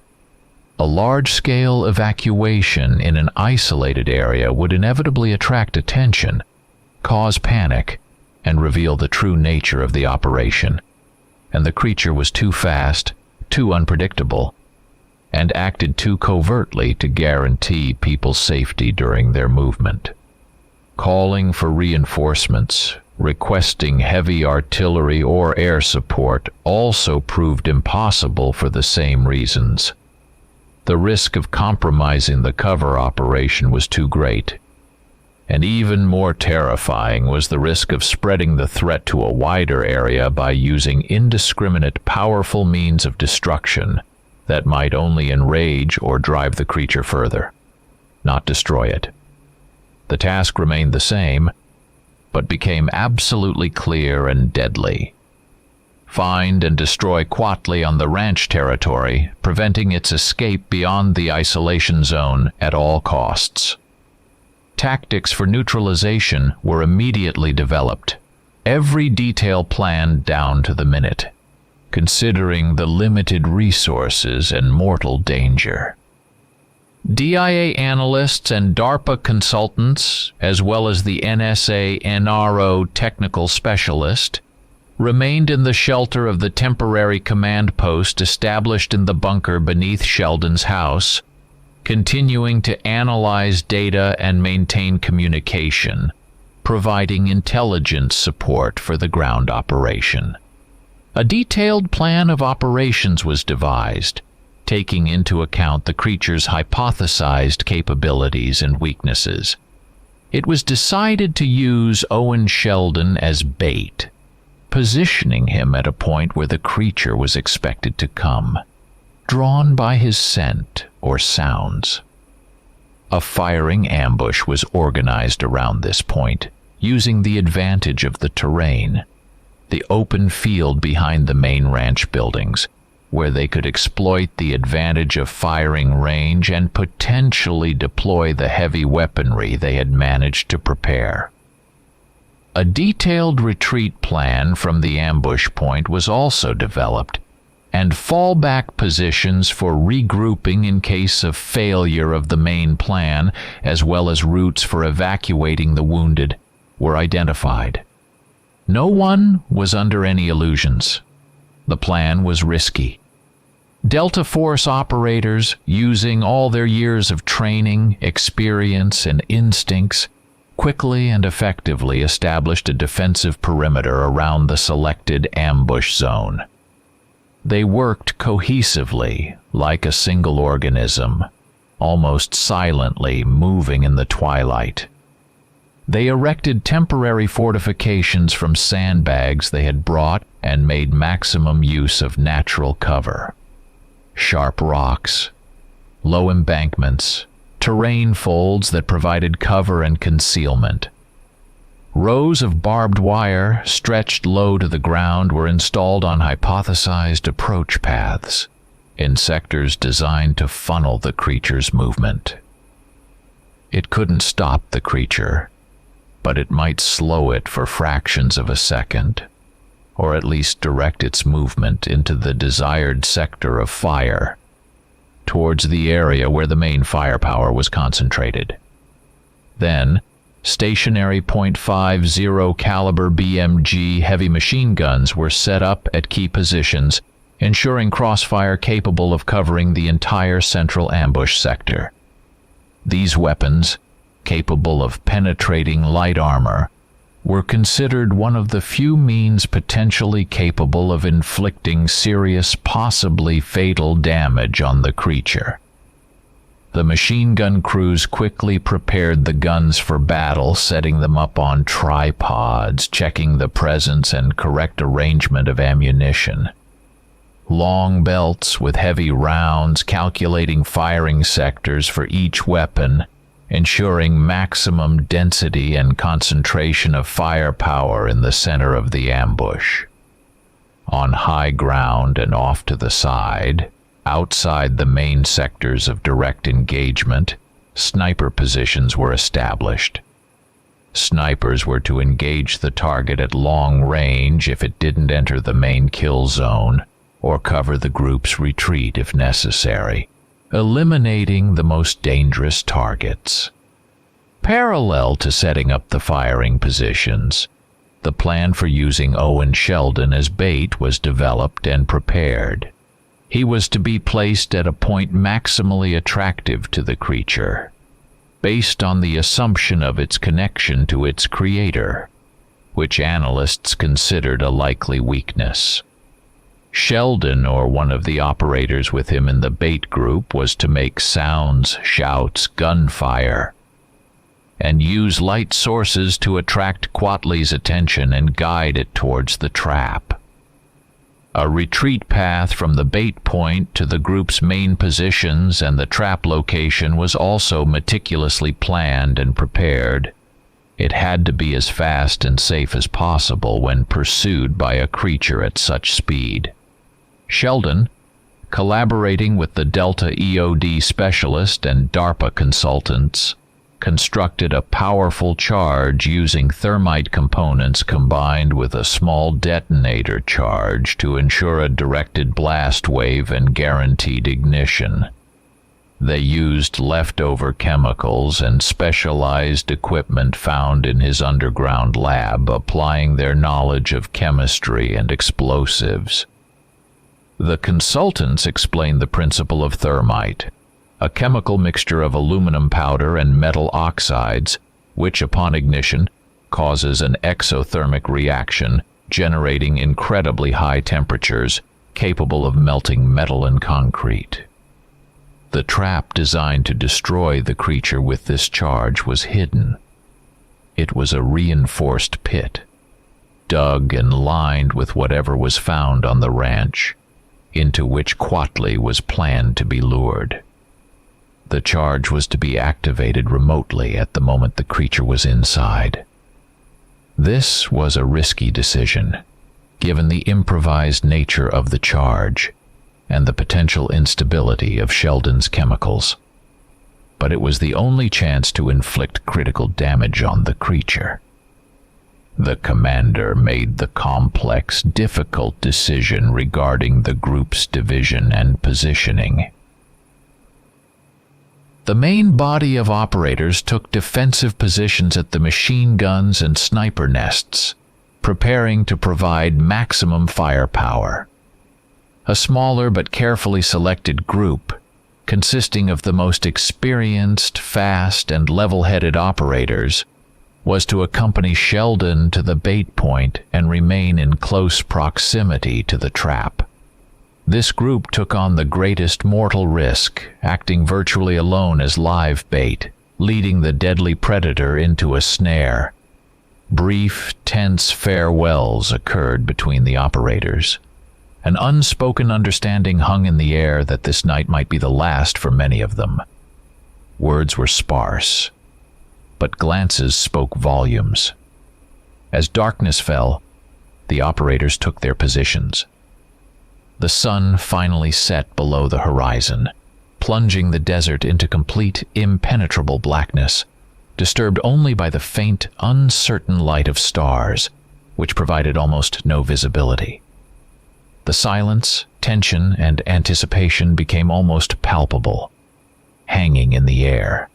A large-scale evacuation in an isolated area would inevitably attract attention, cause panic, and reveal the true nature of the operation. And the creature was too fast, too unpredictable, and acted too covertly to guarantee people's safety during their movement. Calling for reinforcements, requesting heavy artillery or air support also proved impossible for the same reasons. The risk of compromising the cover operation was too great, and even more terrifying was the risk of spreading the threat to a wider area by using indiscriminate, powerful means of destruction that might only enrage or drive the creature further, not destroy it. The task remained the same, but became absolutely clear and deadly. Find and destroy Quattly on the ranch territory, preventing its escape beyond the isolation zone at all costs. Tactics for neutralization were immediately developed, every detail planned down to the minute, considering the limited resources and mortal danger. DIA analysts and DARPA consultants, as well as the NSA NRO technical specialist, remained in the shelter of the temporary command post established in the bunker beneath Sheldon's house, continuing to analyze data and maintain communication, providing intelligence support for the ground operation. A detailed plan of operations was devised, taking into account the creature's hypothesized capabilities and weaknesses. It was decided to use Owen Sheldon as bait, positioning him at a point where the creature was expected to come, drawn by his scent or sounds. A firing ambush was organized around this point, using the advantage of the terrain, the open field behind the main ranch buildings, where they could exploit the advantage of firing range and potentially deploy the heavy weaponry they had managed to prepare. A detailed retreat plan from the ambush point was also developed, and fallback positions for regrouping in case of failure of the main plan, as well as routes for evacuating the wounded, were identified. No one was under any illusions. The plan was risky. Delta Force operators, using all their years of training, experience, and instincts, quickly and effectively established a defensive perimeter around the selected ambush zone. They worked cohesively, like a single organism, almost silently moving in the twilight. They erected temporary fortifications from sandbags they had brought and made maximum use of natural cover. Sharp rocks, low embankments, terrain folds that provided cover and concealment. Rows of barbed wire, stretched low to the ground, were installed on hypothesized approach paths, in sectors designed to funnel the creature's movement. It couldn't stop the creature, but it might slow it for fractions of a second, or at least direct its movement into the desired sector of fire, towards the area where the main firepower was concentrated. Then, stationary .50 caliber BMG heavy machine guns were set up at key positions, ensuring crossfire capable of covering the entire central ambush sector. These weapons, capable of penetrating light armor, were considered one of the few means potentially capable of inflicting serious, possibly fatal damage on the creature. The machine gun crews quickly prepared the guns for battle, setting them up on tripods, checking the presence and correct arrangement of ammunition. Long belts with heavy rounds, calculating firing sectors for each weapon, ensuring maximum density and concentration of firepower in the center of the ambush. On high ground and off to the side, outside the main sectors of direct engagement, sniper positions were established. Snipers were to engage the target at long range if it didn't enter the main kill zone, or cover the group's retreat if necessary, eliminating the most dangerous targets. Parallel to setting up the firing positions, the plan for using Owen Sheldon as bait was developed and prepared. He was to be placed at a point maximally attractive to the creature, based on the assumption of its connection to its creator, which analysts considered a likely weakness. Sheldon, or one of the operators with him in the bait group, was to make sounds, shouts, gunfire, and use light sources to attract Quattly's attention and guide it towards the trap. A retreat path from the bait point to the group's main positions and the trap location was also meticulously planned and prepared. It had to be as fast and safe as possible when pursued by a creature at such speed. Sheldon, collaborating with the Delta EOD specialist and DARPA consultants, constructed a powerful charge using thermite components combined with a small detonator charge to ensure a directed blast wave and guaranteed ignition. They used leftover chemicals and specialized equipment found in his underground lab, applying their knowledge of chemistry and explosives. The consultants explained the principle of thermite, a chemical mixture of aluminum powder and metal oxides, which upon ignition causes an exothermic reaction, generating incredibly high temperatures capable of melting metal and concrete. The trap designed to destroy the creature with this charge was hidden. It was a reinforced pit, dug and lined with whatever was found on the ranch, into which Quattly was planned to be lured. The charge was to be activated remotely at the moment the creature was inside. This was a risky decision, given the improvised nature of the charge and the potential instability of Sheldon's chemicals. But it was the only chance to inflict critical damage on the creature. The commander made the complex, difficult decision regarding the group's division and positioning. The main body of operators took defensive positions at the machine guns and sniper nests, preparing to provide maximum firepower. A smaller but carefully selected group, consisting of the most experienced, fast, and level-headed operators, was to accompany Sheldon to the bait point and remain in close proximity to the trap. This group took on the greatest mortal risk, acting virtually alone as live bait, leading the deadly predator into a snare. Brief, tense farewells occurred between the operators. An unspoken understanding hung in the air that this night might be the last for many of them. Words were sparse, but glances spoke volumes. As darkness fell, the operators took their positions. The sun finally set below the horizon, plunging the desert into complete, impenetrable blackness, disturbed only by the faint, uncertain light of stars, which provided almost no visibility. The silence, tension, and anticipation became almost palpable, hanging in the air.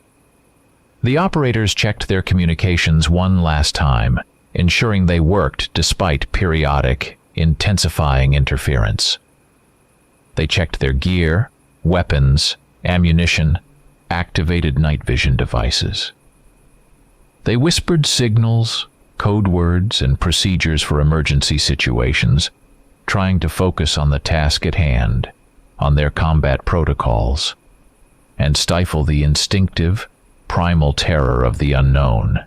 The operators checked their communications one last time, ensuring they worked despite periodic, intensifying interference. They checked their gear, weapons, ammunition, activated night vision devices. They whispered signals, code words, and procedures for emergency situations, trying to focus on the task at hand, on their combat protocols, and stifle the instinctive, primal terror of the unknown,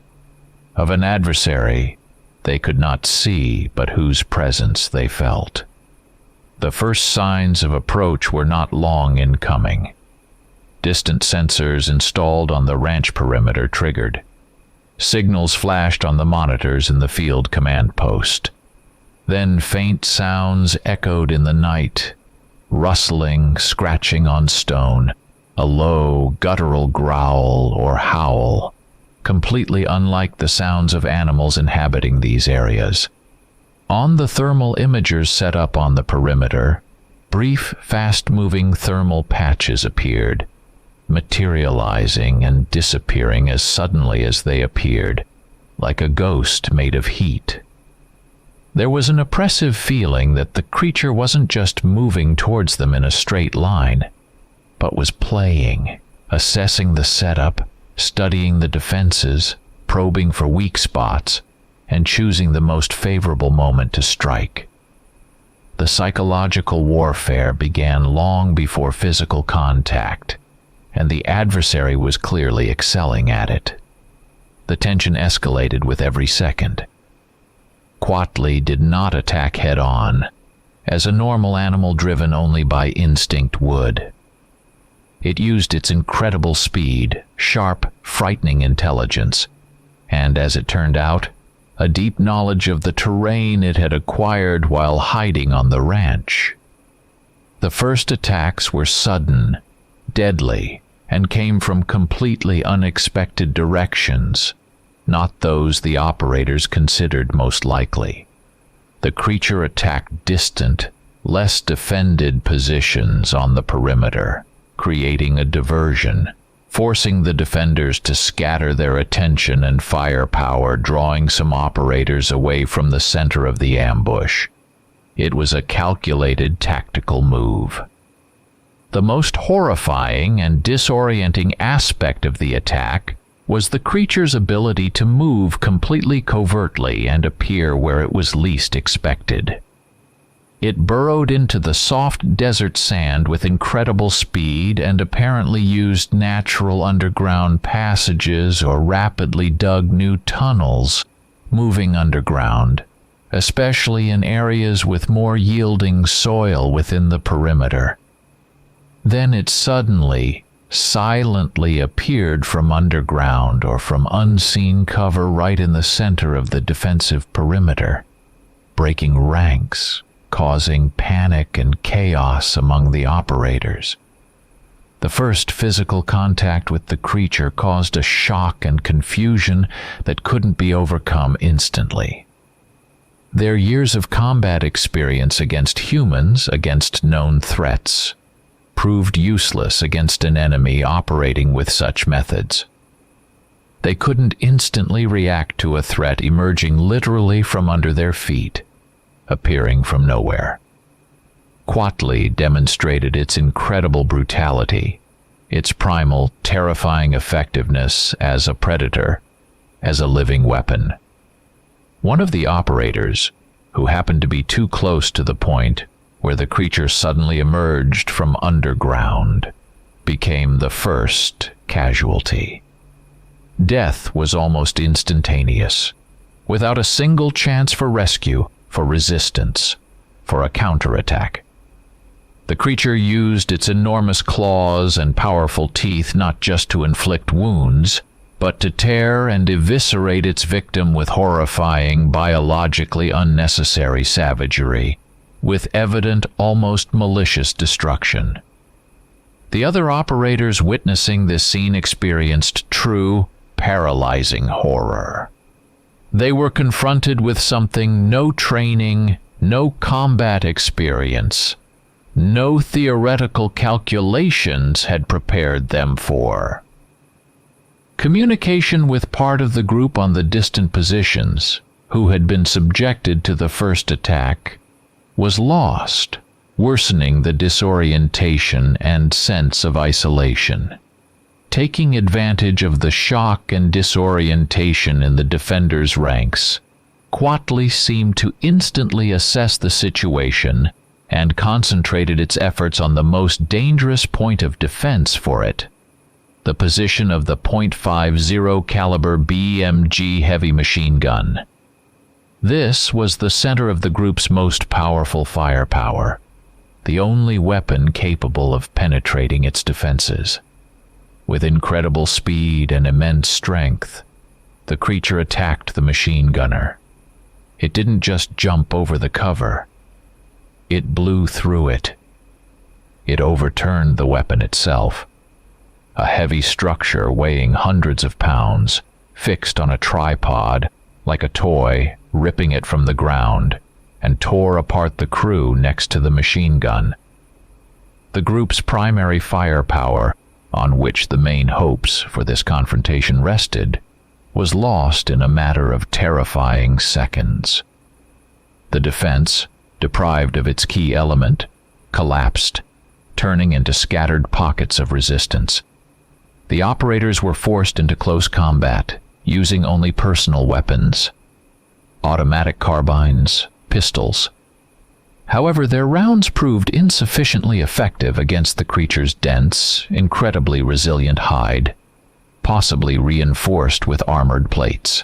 of an adversary they could not see but whose presence they felt. The first signs of approach were not long in coming. Distant sensors installed on the ranch perimeter triggered. Signals flashed on the monitors in the field command post. Then faint sounds echoed in the night, rustling, scratching on stone, a low, guttural growl or howl, completely unlike the sounds of animals inhabiting these areas. On the thermal imagers set up on the perimeter, brief, fast-moving thermal patches appeared, materializing and disappearing as suddenly as they appeared, like a ghost made of heat. There was an oppressive feeling that the creature wasn't just moving towards them in a straight line, but was playing, assessing the setup, studying the defenses, probing for weak spots, and choosing the most favorable moment to strike. The psychological warfare began long before physical contact, and the adversary was clearly excelling at it. The tension escalated with every second. Quattly did not attack head-on, as a normal animal driven only by instinct would. It used its incredible speed, sharp, frightening intelligence, and as it turned out, a deep knowledge of the terrain it had acquired while hiding on the ranch. The first attacks were sudden, deadly, and came from completely unexpected directions, not those the operators considered most likely. The creature attacked distant, less defended positions on the perimeter, creating a diversion, forcing the defenders to scatter their attention and firepower, drawing some operators away from the center of the ambush. It was a calculated tactical move. The most horrifying and disorienting aspect of the attack was the creature's ability to move completely covertly and appear where it was least expected. It burrowed into the soft desert sand with incredible speed and apparently used natural underground passages or rapidly dug new tunnels, moving underground, especially in areas with more yielding soil within the perimeter. Then it suddenly, silently appeared from underground or from unseen cover right in the center of the defensive perimeter, breaking ranks, causing panic and chaos among the operators. The first physical contact with the creature caused a shock and confusion that couldn't be overcome instantly. Their years of combat experience against humans, against known threats, proved useless against an enemy operating with such methods. They couldn't instantly react to a threat emerging literally from under their feet, appearing from nowhere. Quattly demonstrated its incredible brutality, its primal, terrifying effectiveness as a predator, as a living weapon. One of the operators, who happened to be too close to the point where the creature suddenly emerged from underground, became the first casualty. Death was almost instantaneous, without a single chance for rescue, for resistance, for a counterattack. The creature used its enormous claws and powerful teeth not just to inflict wounds, but to tear and eviscerate its victim with horrifying, biologically unnecessary savagery, with evident, almost malicious destruction. The other operators witnessing this scene experienced true, paralyzing horror. They were confronted with something no training, no combat experience, no theoretical calculations had prepared them for. Communication with part of the group on the distant positions, who had been subjected to the first attack, was lost, worsening the disorientation and sense of isolation. Taking advantage of the shock and disorientation in the defenders' ranks, Quattly seemed to instantly assess the situation and concentrated its efforts on the most dangerous point of defense for it, the position of the .50 caliber BMG heavy machine gun. This was the center of the group's most powerful firepower, the only weapon capable of penetrating its defenses. With incredible speed and immense strength, the creature attacked the machine gunner. It didn't just jump over the cover. It blew through it. It overturned the weapon itself, a heavy structure weighing hundreds of pounds, fixed on a tripod like a toy, ripping it from the ground, and tore apart the crew next to the machine gun. The group's primary firepower, on which the main hopes for this confrontation rested, was lost in a matter of terrifying seconds. The defense, deprived of its key element, collapsed, turning into scattered pockets of resistance. The operators were forced into close combat, using only personal weapons, automatic carbines, pistols. However, their rounds proved insufficiently effective against the creature's dense, incredibly resilient hide, possibly reinforced with armored plates.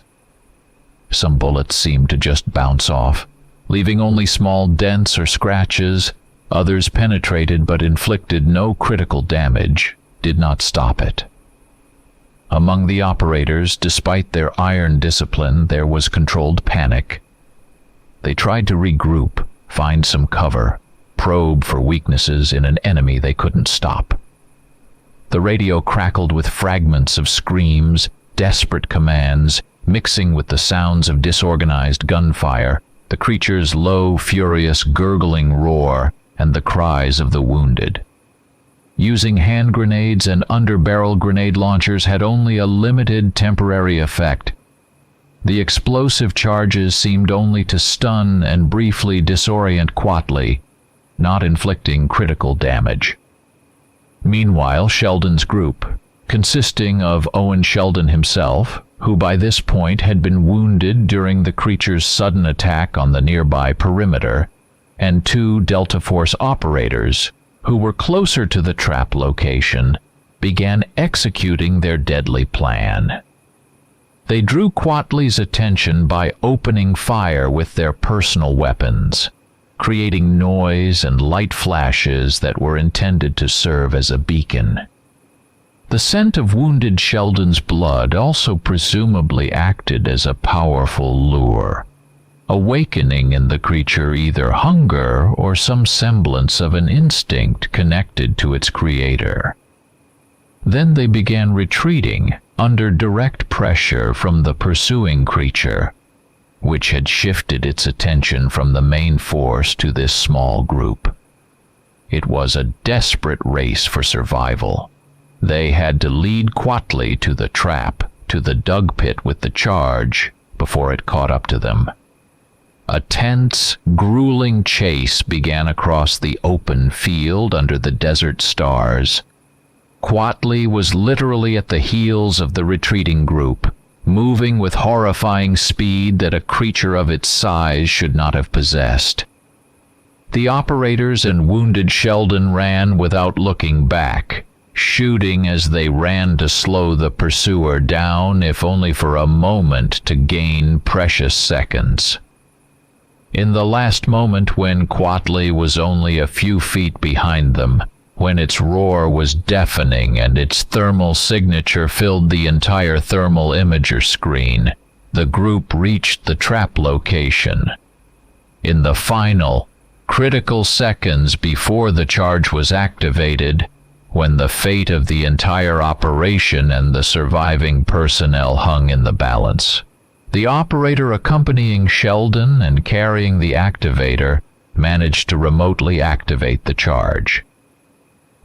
Some bullets seemed to just bounce off, leaving only small dents or scratches. Others penetrated but inflicted no critical damage, did not stop it. Among the operators, despite their iron discipline, there was controlled panic. They tried to regroup, find some cover, probe for weaknesses in an enemy they couldn't stop. The radio crackled with fragments of screams, desperate commands, mixing with the sounds of disorganized gunfire, the creature's low, furious, gurgling roar, and the cries of the wounded. Using hand grenades and underbarrel grenade launchers had only a limited temporary effect. The explosive charges seemed only to stun and briefly disorient Quattly, not inflicting critical damage. Meanwhile, Sheldon's group, consisting of Owen Sheldon himself, who by this point had been wounded during the creature's sudden attack on the nearby perimeter, and 2 Delta Force operators, who were closer to the trap location, began executing their deadly plan. They drew Quattly's attention by opening fire with their personal weapons, creating noise and light flashes that were intended to serve as a beacon. The scent of wounded Sheldon's blood also presumably acted as a powerful lure, awakening in the creature either hunger or some semblance of an instinct connected to its creator. Then they began retreating under direct pressure from the pursuing creature, which had shifted its attention from the main force to this small group. It was a desperate race for survival. They had to lead Quattly to the trap, to the dug pit with the charge, before it caught up to them. A tense, grueling chase began across the open field under the desert stars. Quattly was literally at the heels of the retreating group, moving with horrifying speed that a creature of its size should not have possessed. The operators and wounded Sheldon ran without looking back, shooting as they ran to slow the pursuer down, if only for a moment, to gain precious seconds. In the last moment, when Quattly was only a few feet behind them, when its roar was deafening and its thermal signature filled the entire thermal imager screen, the group reached the trap location. In the final, critical seconds before the charge was activated, when the fate of the entire operation and the surviving personnel hung in the balance, the operator accompanying Sheldon and carrying the activator managed to remotely activate the charge.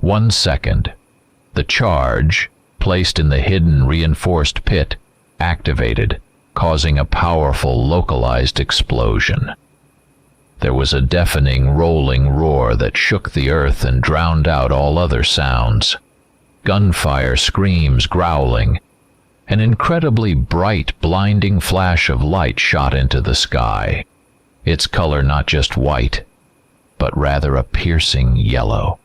1 second. The charge, placed in the hidden reinforced pit, activated, causing a powerful localized explosion. There was a deafening rolling roar that shook the earth and drowned out all other sounds. Gunfire, screams, growling. An incredibly bright, blinding flash of light shot into the sky, its color not just white, but rather a piercing yellow,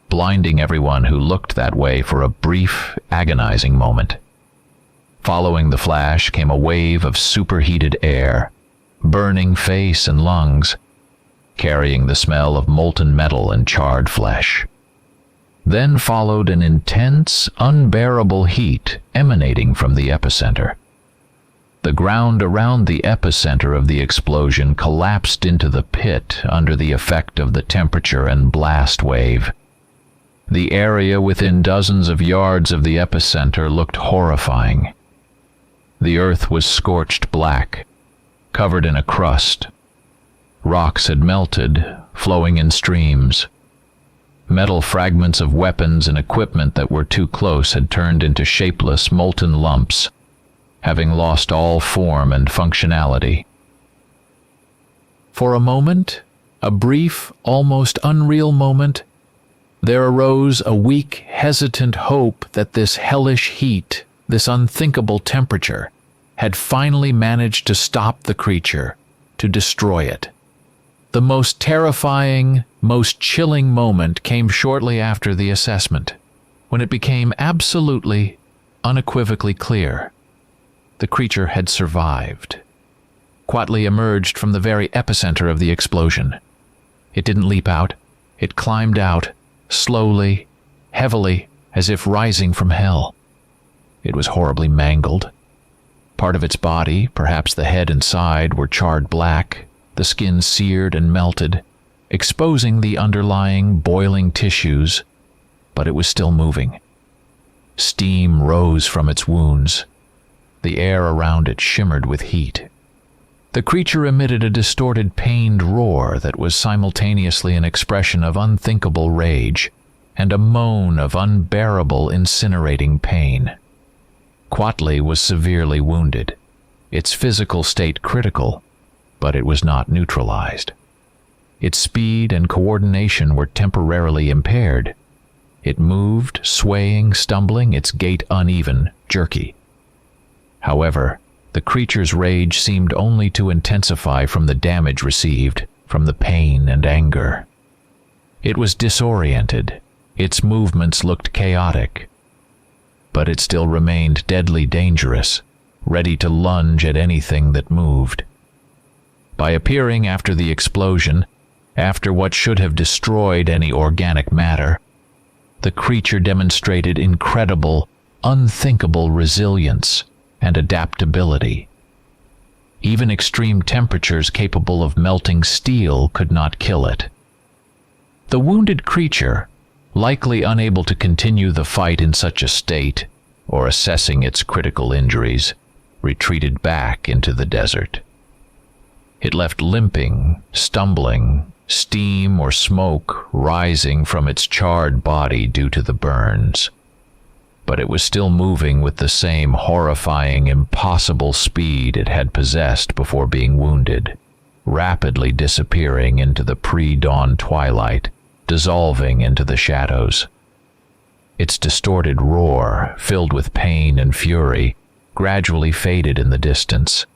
blinding everyone who looked that way for a brief, agonizing moment. Following the flash came a wave of superheated air, burning face and lungs, carrying the smell of molten metal and charred flesh. Then followed an intense, unbearable heat emanating from the epicenter. The ground around the epicenter of the explosion collapsed into the pit under the effect of the temperature and blast wave. The area within dozens of yards of the epicenter looked horrifying. The earth was scorched black, covered in a crust. Rocks had melted, flowing in streams. Metal fragments of weapons and equipment that were too close had turned into shapeless, molten lumps, having lost all form and functionality. For a moment, a brief, almost unreal moment, there arose a weak, hesitant hope that this hellish heat, this unthinkable temperature, had finally managed to stop the creature, to destroy it. The most terrifying, most chilling moment came shortly after the assessment, when it became absolutely, unequivocally clear. The creature had survived. Quattly emerged from the very epicenter of the explosion. It didn't leap out. It climbed out, slowly, heavily, as if rising from hell. It was horribly mangled. Part of its body, perhaps the head and side, were charred black, the skin seared and melted, exposing the underlying boiling tissues, but it was still moving. Steam rose from its wounds. The air around it shimmered with heat. The creature emitted a distorted, pained roar that was simultaneously an expression of unthinkable rage and a moan of unbearable, incinerating pain. Quattly was severely wounded, its physical state critical, but it was not neutralized. Its speed and coordination were temporarily impaired. It moved, swaying, stumbling, its gait uneven, jerky. However, the creature's rage seemed only to intensify from the damage received, from the pain and anger. It was disoriented. Its movements looked chaotic. But it still remained deadly dangerous, ready to lunge at anything that moved. By appearing after the explosion, after what should have destroyed any organic matter, the creature demonstrated incredible, unthinkable resilience and adaptability. Even extreme temperatures capable of melting steel could not kill it. The wounded creature, likely unable to continue the fight in such a state, or assessing its critical injuries, retreated back into the desert. It left limping, stumbling, steam or smoke rising from its charred body due to the burns. But it was still moving with the same horrifying, impossible speed it had possessed before being wounded, rapidly disappearing into the pre-dawn twilight, dissolving into the shadows. Its distorted roar, filled with pain and fury, gradually faded in the distance,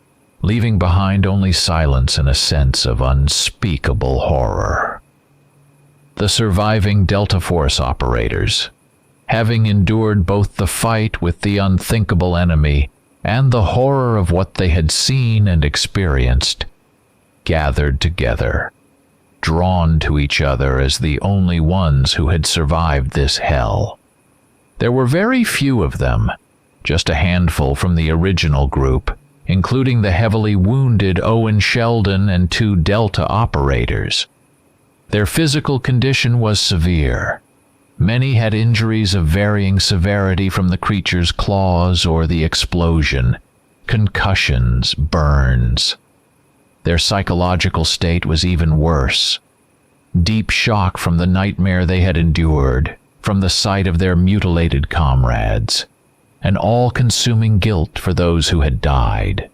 leaving behind only silence and a sense of unspeakable horror. The surviving Delta Force operators, having endured both the fight with the unthinkable enemy and the horror of what they had seen and experienced, gathered together, drawn to each other as the only ones who had survived this hell. There were very few of them, just a handful from the original group, including the heavily wounded Owen Sheldon and 2 Delta operators. Their physical condition was severe. Many had injuries of varying severity from the creature's claws or the explosion, concussions, burns. Their psychological state was even worse. Deep shock from the nightmare they had endured, from the sight of their mutilated comrades, and all-consuming guilt for those who had died,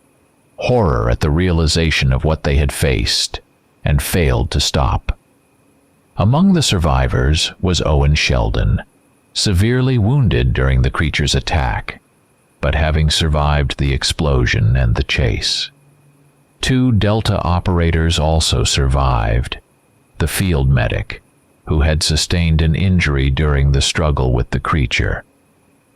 horror at the realization of what they had faced and failed to stop. Among the survivors was Owen Sheldon, severely wounded during the creature's attack, but having survived the explosion and the chase. 2 Delta operators also survived. The field medic, who had sustained an injury during the struggle with the creature,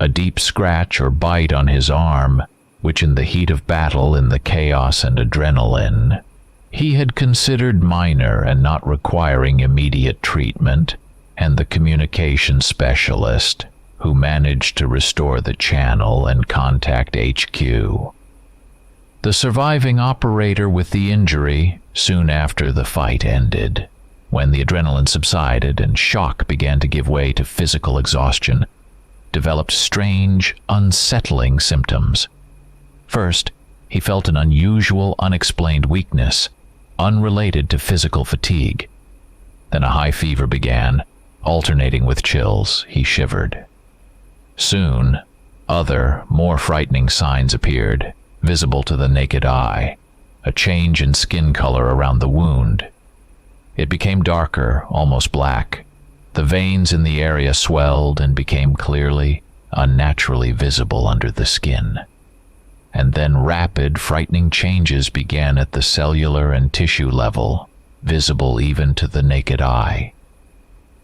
a deep scratch or bite on his arm, which in the heat of battle, in the chaos and adrenaline, he had considered minor and not requiring immediate treatment, and the communication specialist, who managed to restore the channel and contact HQ. The surviving operator with the injury, soon after the fight ended, when the adrenaline subsided and shock began to give way to physical exhaustion, developed strange, unsettling symptoms. First, he felt an unusual, unexplained weakness, unrelated to physical fatigue. Then a high fever began, alternating with chills. He shivered. Soon, other, more frightening signs appeared, visible to the naked eye. A change in skin color around the wound. It became darker, almost black. The veins in the area swelled and became clearly, unnaturally visible under the skin. And then rapid, frightening changes began at the cellular and tissue level, visible even to the naked eye.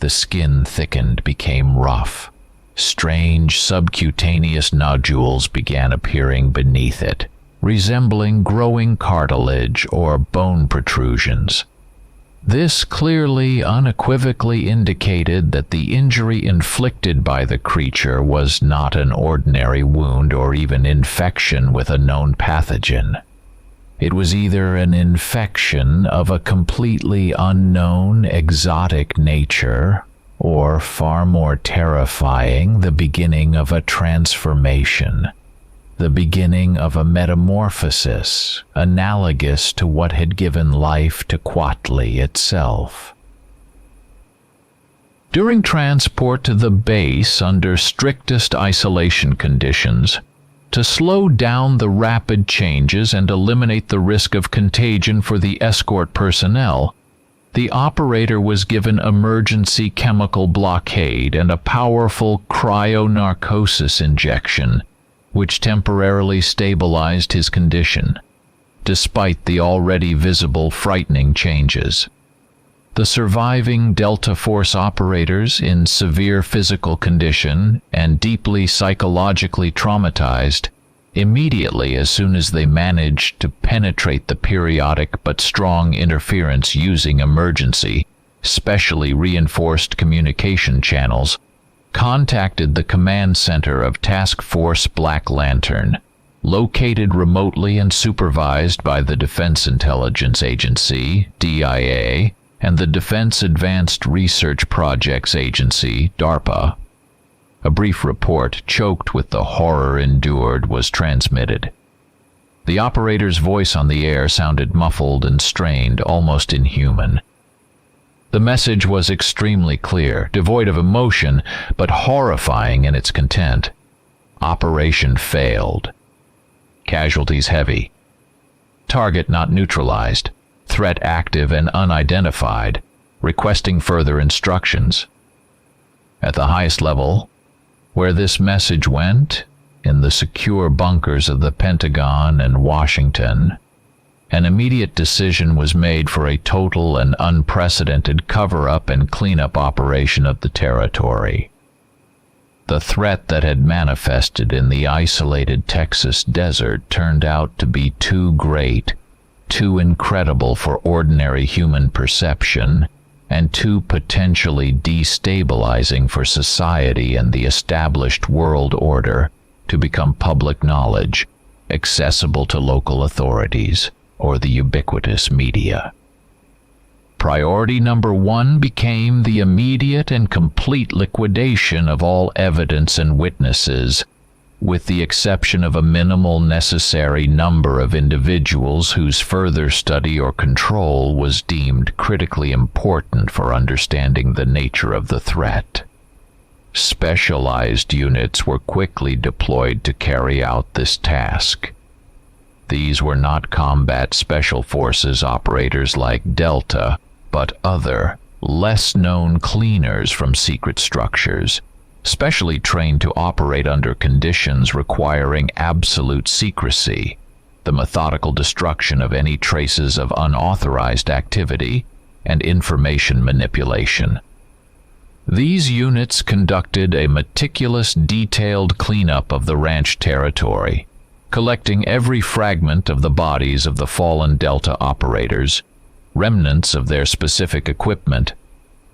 The skin thickened, became rough. Strange subcutaneous nodules began appearing beneath it, resembling growing cartilage or bone protrusions. This clearly, unequivocally indicated that the injury inflicted by the creature was not an ordinary wound or even infection with a known pathogen. It was either an infection of a completely unknown, exotic nature, or, far more terrifying, the beginning of a transformation. The beginning of a metamorphosis, analogous to what had given life to Quattly itself. During transport to the base under strictest isolation conditions, to slow down the rapid changes and eliminate the risk of contagion for the escort personnel, the operator was given emergency chemical blockade and a powerful cryonarcosis injection, which temporarily stabilized his condition, despite the already visible frightening changes. The surviving Delta Force operators, in severe physical condition and deeply psychologically traumatized, immediately as soon as they managed to penetrate the periodic but strong interference using emergency, specially reinforced communication channels, contacted the command center of Task Force Black Lantern, located remotely and supervised by the Defense Intelligence Agency, DIA, and the Defense Advanced Research Projects Agency, DARPA. A brief report, choked with the horror endured, was transmitted. The operator's voice on the air sounded muffled and strained, almost inhuman. The message was extremely clear, devoid of emotion, but horrifying in its content. Operation failed. Casualties heavy. Target not neutralized. Threat active and unidentified. Requesting further instructions. At the highest level, where this message went, in the secure bunkers of the Pentagon and Washington, an immediate decision was made for a total and unprecedented cover-up and cleanup operation of the territory. The threat that had manifested in the isolated Texas desert turned out to be too great, too incredible for ordinary human perception, and too potentially destabilizing for society and the established world order to become public knowledge, accessible to local authorities or the ubiquitous media. Priority number 1 became the immediate and complete liquidation of all evidence and witnesses, with the exception of a minimal necessary number of individuals whose further study or control was deemed critically important for understanding the nature of the threat. Specialized units were quickly deployed to carry out this task. These were not combat special forces operators like Delta, but other, less-known cleaners from secret structures, specially trained to operate under conditions requiring absolute secrecy, the methodical destruction of any traces of unauthorized activity, and information manipulation. These units conducted a meticulous, detailed cleanup of the ranch territory, collecting every fragment of the bodies of the fallen Delta operators, remnants of their specific equipment,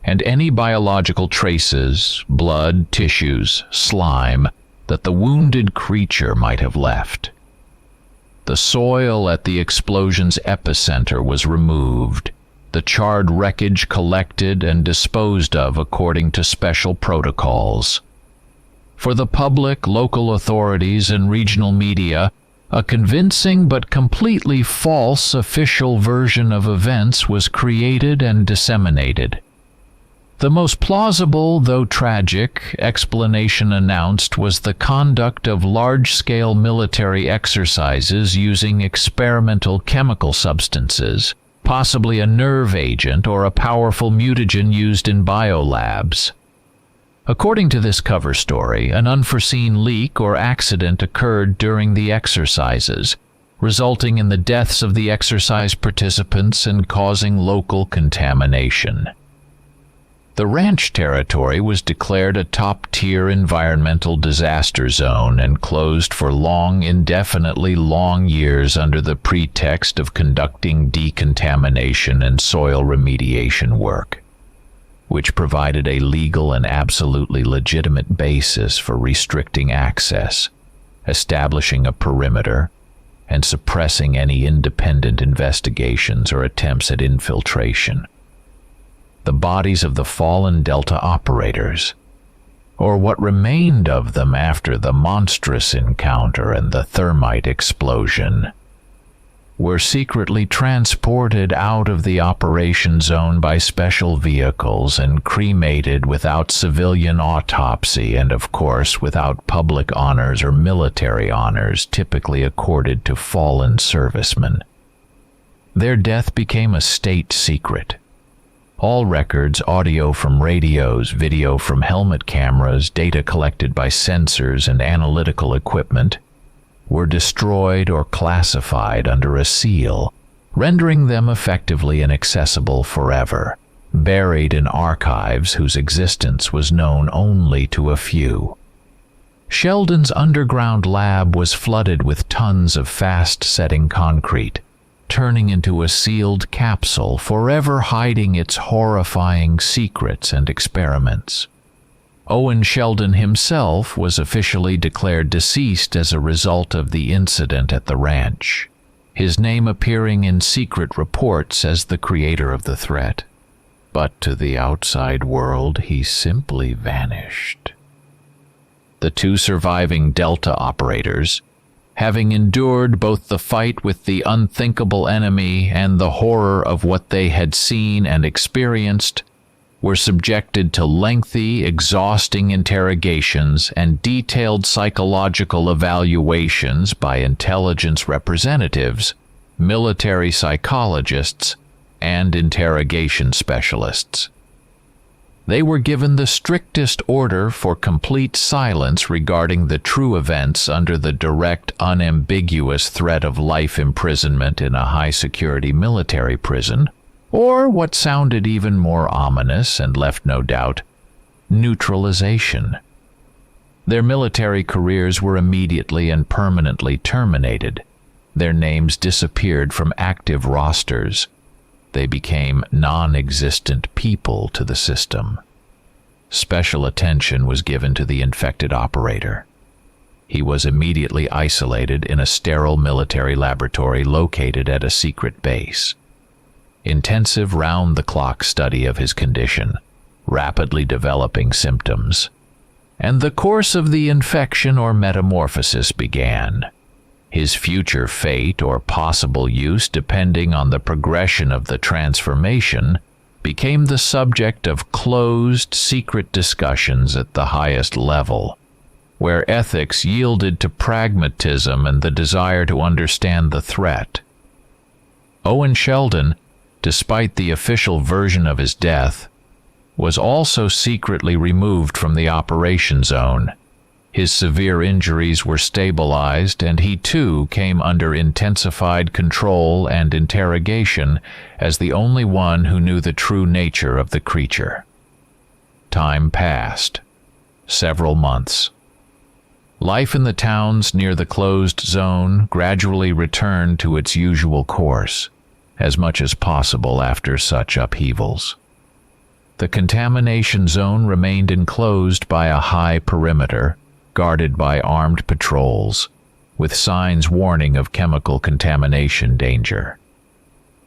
and any biological traces, blood, tissues, slime, that the wounded creature might have left. The soil at the explosion's epicenter was removed, the charred wreckage collected and disposed of according to special protocols. For the public, local authorities, and regional media, a convincing but completely false official version of events was created and disseminated. The most plausible, though tragic, explanation announced was the conduct of large-scale military exercises using experimental chemical substances, possibly a nerve agent or a powerful mutagen used in biolabs. According to this cover story, an unforeseen leak or accident occurred during the exercises, resulting in the deaths of the exercise participants and causing local contamination. The ranch territory was declared a top-tier environmental disaster zone and closed for indefinitely long years under the pretext of conducting decontamination and soil remediation work, which provided a legal and absolutely legitimate basis for restricting access, establishing a perimeter, and suppressing any independent investigations or attempts at infiltration. The bodies of the fallen Delta operators, or what remained of them after the monstrous encounter and the thermite explosion, were secretly transported out of the operation zone by special vehicles and cremated without civilian autopsy and, of course, without public honors or military honors typically accorded to fallen servicemen. Their death became a state secret. All records, audio from radios, video from helmet cameras, data collected by sensors and analytical equipment, were destroyed or classified under a seal, rendering them effectively inaccessible forever, buried in archives whose existence was known only to a few. Sheldon's underground lab was flooded with tons of fast-setting concrete, turning into a sealed capsule, forever hiding its horrifying secrets and experiments. Owen Sheldon himself was officially declared deceased as a result of the incident at the ranch, his name appearing in secret reports as the creator of the threat. But to the outside world, he simply vanished. The two surviving Delta operators, having endured both the fight with the unthinkable enemy and the horror of what they had seen and experienced, were subjected to lengthy, exhausting interrogations and detailed psychological evaluations by intelligence representatives, military psychologists, and interrogation specialists. They were given the strictest order for complete silence regarding the true events under the direct, unambiguous threat of life imprisonment in a high-security military prison, or what sounded even more ominous and left no doubt, neutralization. Their military careers were immediately and permanently terminated, Their names disappeared from active rosters. They became non-existent people to the system. Special attention was given to the infected operator. He was immediately isolated in a sterile military laboratory located at a secret base. Intensive round-the-clock study of his condition, rapidly developing symptoms, and the course of the infection or metamorphosis began. His future fate or possible use, depending on the progression of the transformation, became the subject of closed, secret discussions at the highest level, where ethics yielded to pragmatism and the desire to understand the threat. Owen Sheldon, despite the official version of his death, was also secretly removed from the operation zone. His severe injuries were stabilized, and he too came under intensified control and interrogation as the only one who knew the true nature of the creature. Time passed. Several months. Life in the towns near the closed zone gradually returned to its usual course, as much as possible after such upheavals. The contamination zone remained enclosed by a high perimeter, guarded by armed patrols, with signs warning of chemical contamination danger.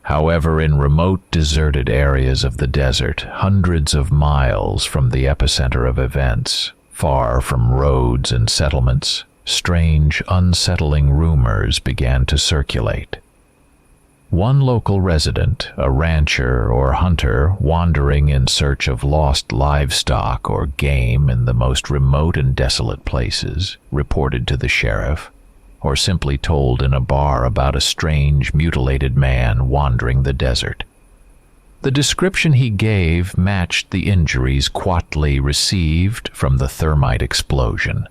However, in remote, deserted areas of the desert, hundreds of miles from the epicenter of events, far from roads and settlements, strange, unsettling rumors began to circulate. One local resident, a rancher or hunter wandering in search of lost livestock or game in the most remote and desolate places, reported to the sheriff, or simply told in a bar about a strange, mutilated man wandering the desert. The description he gave matched the injuries Quattly received from the thermite explosion.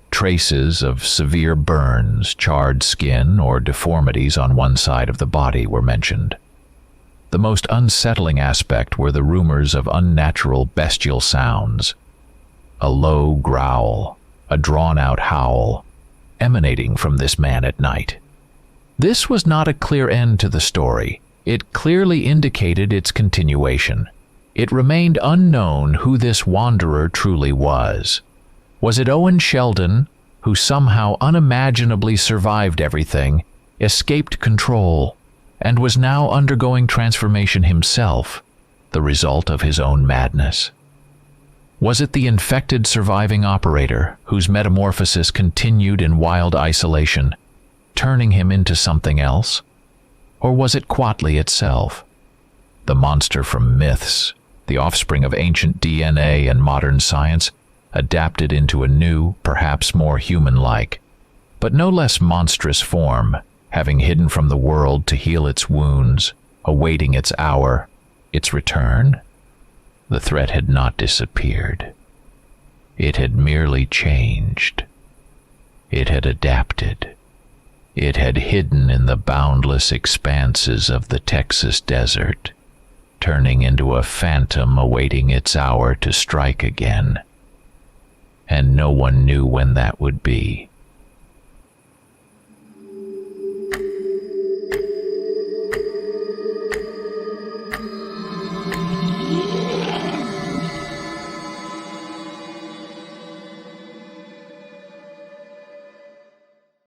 Traces of severe burns, charred skin, or deformities on one side of the body were mentioned. The most unsettling aspect were the rumors of unnatural bestial sounds. A low growl, a drawn-out howl, emanating from this man at night. This was not a clear end to the story. It clearly indicated its continuation. It remained unknown who this wanderer truly was. Was it Owen Sheldon, who somehow unimaginably survived everything, escaped control, and was now undergoing transformation himself, the result of his own madness? Was it the infected surviving operator, whose metamorphosis continued in wild isolation, turning him into something else? Or was it Quattly itself, the monster from myths, the offspring of ancient DNA and modern science, adapted into a new, perhaps more human-like, but no less monstrous form, having hidden from the world to heal its wounds, awaiting its hour, its return? The threat had not disappeared. It had merely changed. It had adapted. It had hidden in the boundless expanses of the Texas desert, turning into a phantom awaiting its hour to strike again. And no one knew when that would be.